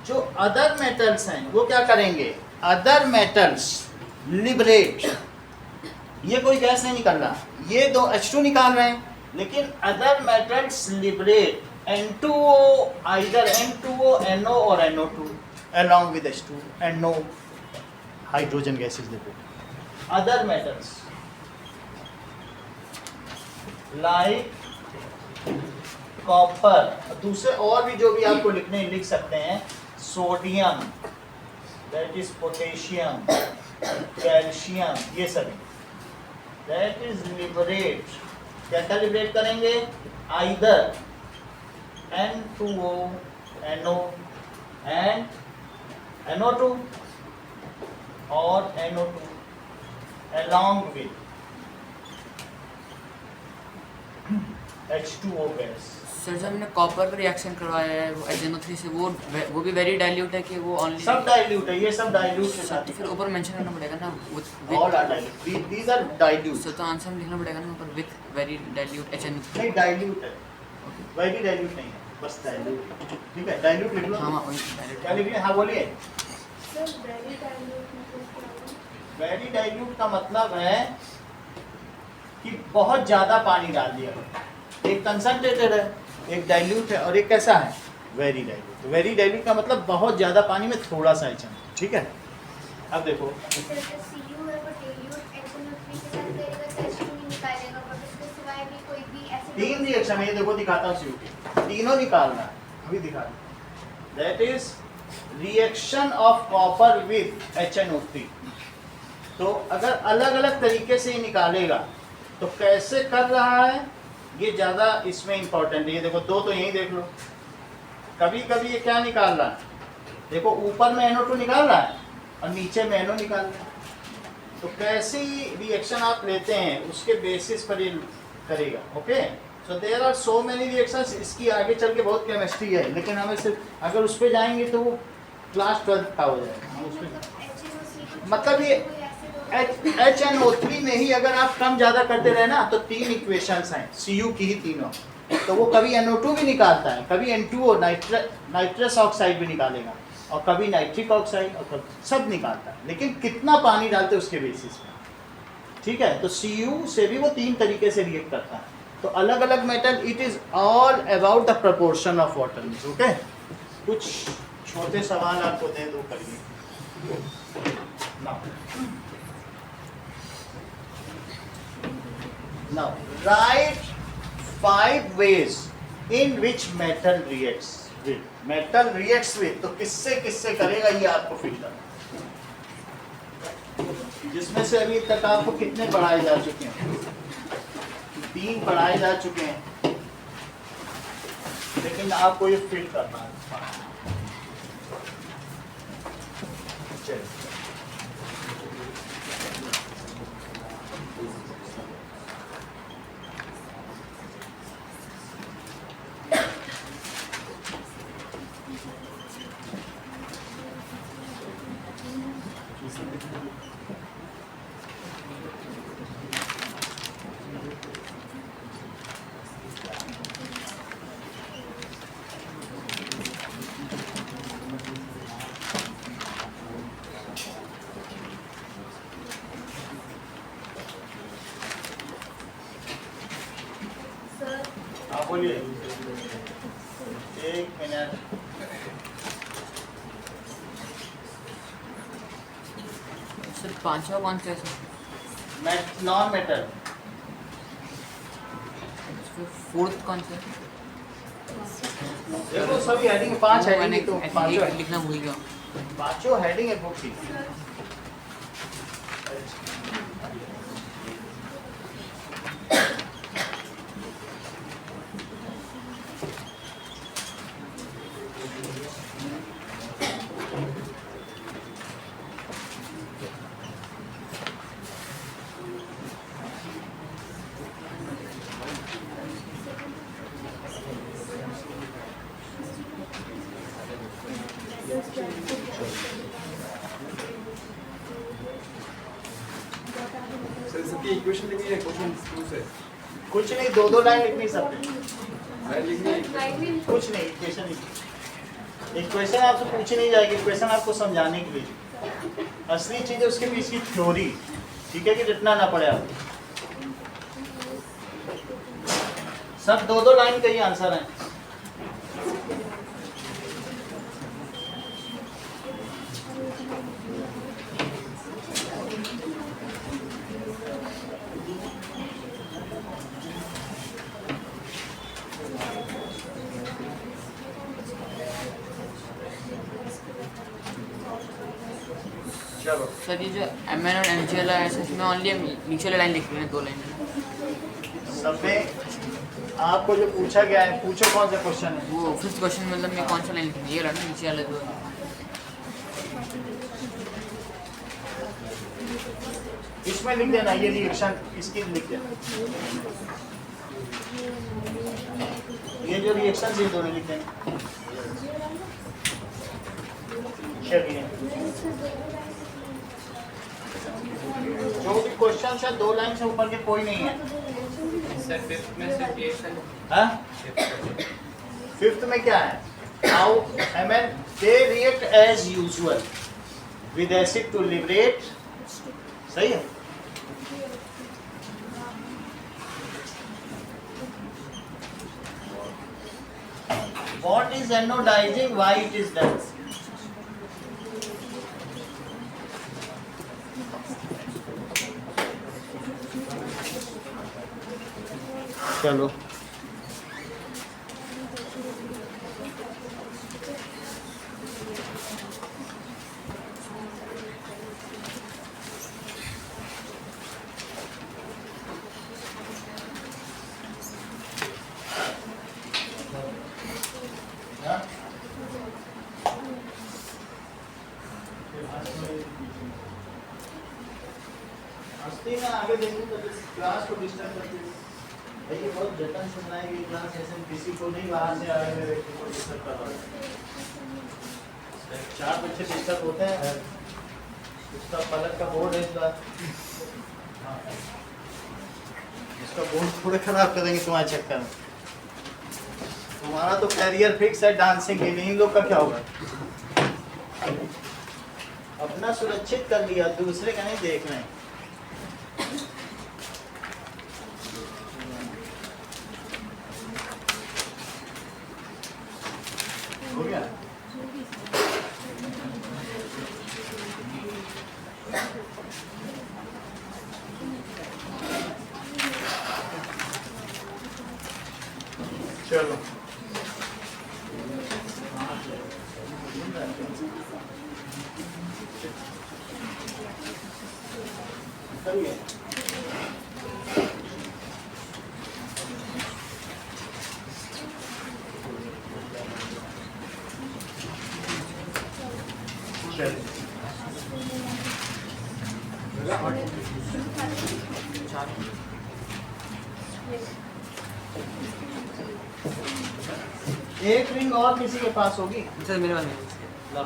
जो अदर मेटल्स हैं वो क्या करेंगे, अदर मेटल्स लिबरेट, ये कोई गैस नहीं निकल रहा, ये दो H2 निकाल रहे हैं, लेकिन other metals liberate N2O, either N2O, NO और NO2 along with H2 and no hydrogen gases देखो. Other metals like copper, दूसरे और भी जो भी आपको लिखने लिख सकते हैं, sodium, that is potassium, calcium, ये सभी that is liberate, क्या क्या लिबरेट करेंगे, either N2O, NO and NO2 और NO2 along with H2O gas. Sir जब हमने कॉपर पर रिएक्शन करवाया है वो HNO3 से, वो भी वेरी डाइल्यूट है कि वो ओनली सब डाइल्यूट है, ये सब डाइल्यूट के साथ तो फिर ऊपर मेंशन करना पड़ेगा ना all are dilute, these are dilute. Sir तो आंसर में लिखना पड़ेगा ना ऊपर विथ वेरी डाइल्यूट HNO3. नहीं डाइल्यूट है, वेरी डाइल्यूट नहीं है, बस डाइल्यूट. ठीक है, डाइल्यूट लिख लो. हाँ वही डाइल्यूट. क्या लिख रहे हैं, हाँ बोलिए. सर वेरी डाइल्यूट मतलब क्या है? वेरी डाइल्यूट का मतलब है कि बहुत ज्यादा पानी डाल दिया. एक कंसंट्रेटेड है, एक डाइल्यूट है, और एक कैसा है, वेरी डाइल्यूट. वेरी डाइल्यूट का मतलब बहुत ज्यादा पानी में थोड़ा सा एचन. ठीक है, अब देखो सर जो CU है वो डाइल्यूट HNO3 के साथ करेगा तो H2 नहीं निकालेगा, बट उसके सिवाय भी कोई भी ऐसे तीन रिएक्शन है, ये देखो दिखाता हूँ सीयू के, तीनों निकालना है, अभी दिखा रहा हूं. That is reaction of copper with HNO3. तो अगर अलग अलग तरीके से ही निकालेगा तो कैसे कर रहा है, ये ज़्यादा इसमें इंपॉर्टेंट है. ये देखो दो तो यही देख लो. कभी कभी ये क्या निकाल रहा है, देखो ऊपर में NO2 निकाल रहा है और नीचे में NO निकाल रहा है. तो कैसी रिएक्शन आप लेते हैं उसके बेसिस पर ये करेगा. Okay, so there are so many reactions. इसकी आगे चल के बहुत केमिस्ट्री है, लेकिन हमें सिर्फ अगर उस पर जाएंगे तो वो क्लास 12 का हो जाएगा. हम उस पर मतलब ये HNO3 में ही अगर आप कम ज़्यादा करते रहे ना तो तीन इक्वेशंस हैं CU की ही तीनों. तो वो कभी NO2 भी निकालता है, कभी N2O नाइट्रस ऑक्साइड भी निकालेगा, और कभी नाइट्रिक ऑक्साइड, और कभी सब निकालता है, लेकिन कितना पानी डालते हैं उसके बेसिस पे. ठीक है, तो CU से भी वो तीन तरीके से रिएक्ट करता है. तो अलग अलग metal, it is all about the proportion of water. Okay, कुछ छोटे सवाल आपको दे दो, करिए. Now write 5 ways in which metal reacts with. Metal reacts with, तो किससे किससे करेगा ये आपको फिल करना. जिसमें से अभी तक आपको कितने पढ़ाए जा चुके हैं, 3 पढ़ाए जा चुके हैं, लेकिन आपको ये फिल करना है. चलिए बोलिए. 1 मिनट. सर पांचवा कौन सा है सर? Non metal. फोर्थ कौन सा है? देखो सभी हेडिंग 5 हेडिंग है, तो एक पांचों लिखना भूल गया. पांचों हेडिंग है बुक की. सर इसकी इक्वेशन लिखी है क्वेश्चन 2 से. कुछ नहीं, 2 लाइन लिखनी सब. मैं लिखने कुछ नहीं, इक्वेशन ही, इक्वेशन आपसे पूछी नहीं जाएगी, इक्वेशन आपको समझाने के लिए। असली चीज़ है उसके पीछे की थ्योरी, ठीक है, कि रटना ना पड़े आपको। सब 2-2 लाइन का ही आंसर है। चलो सर ये जो एम एन और एम जी वाला है इसमें ओनली हम नीचे वाली लाइन लिख रहे हैं 2 लाइन। सब में आपको जो पूछा गया है, पूछो कौन सा क्वेश्चन है। वो 5th क्वेश्चन मतलब मैं कौन सा लाइन लिखनी है, ये रहा ना नीचे वाले 2। इसमें लिख देना, ये रिएक्शन इसकी लिख देना, ये जो रिएक्शन से दोनों लिख देना। चलिए जो भी क्वेश्चन है 2 लाइन से ऊपर के कोई नहीं है। सर 5th में से रिएक्शन हाँ? 5th में क्या है? How Mn they react as usual with acid to liberate, सही है? What is anodizing? Why it is done? चलो हंसती ना आगे देखूं तो क्लास को डिस्टर्ब करती है। भाई ये बहुत जतन सुन रहा है कि क्लास ऐसे किसी को नहीं बाहर से आए हुए व्यक्ति को डिस्टर्ब कर रहा है। 4 बच्चे डिस्टर्ब होते हैं। उसका पलक का बोर्ड है इसका, इसका बोर्ड थोड़े खराब करेंगे तुम्हारे चक्कर में। तुम्हारा तो कैरियर फिक्स है डांसिंग के लिए, इन लोग का क्या होगा? अपना सुरक्षित कर लिया, दूसरे का नहीं देख रहे हैं। हो गया? चलो करिए। एक रिंग और किसी के पास होगी? सर मेरे पास नहीं। ला।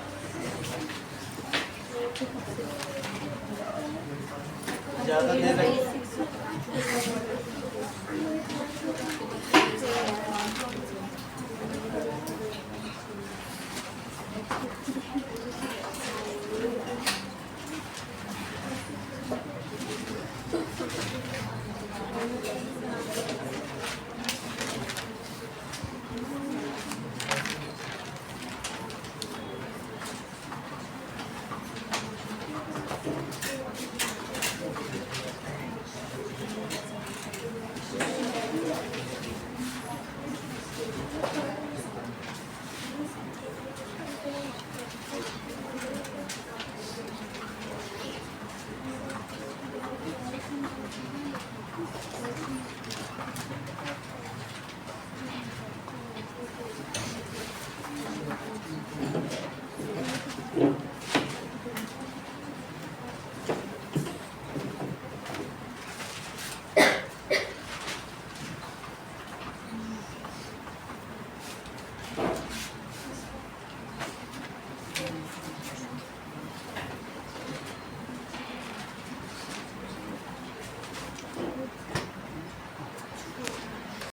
ज्यादा देर लगी।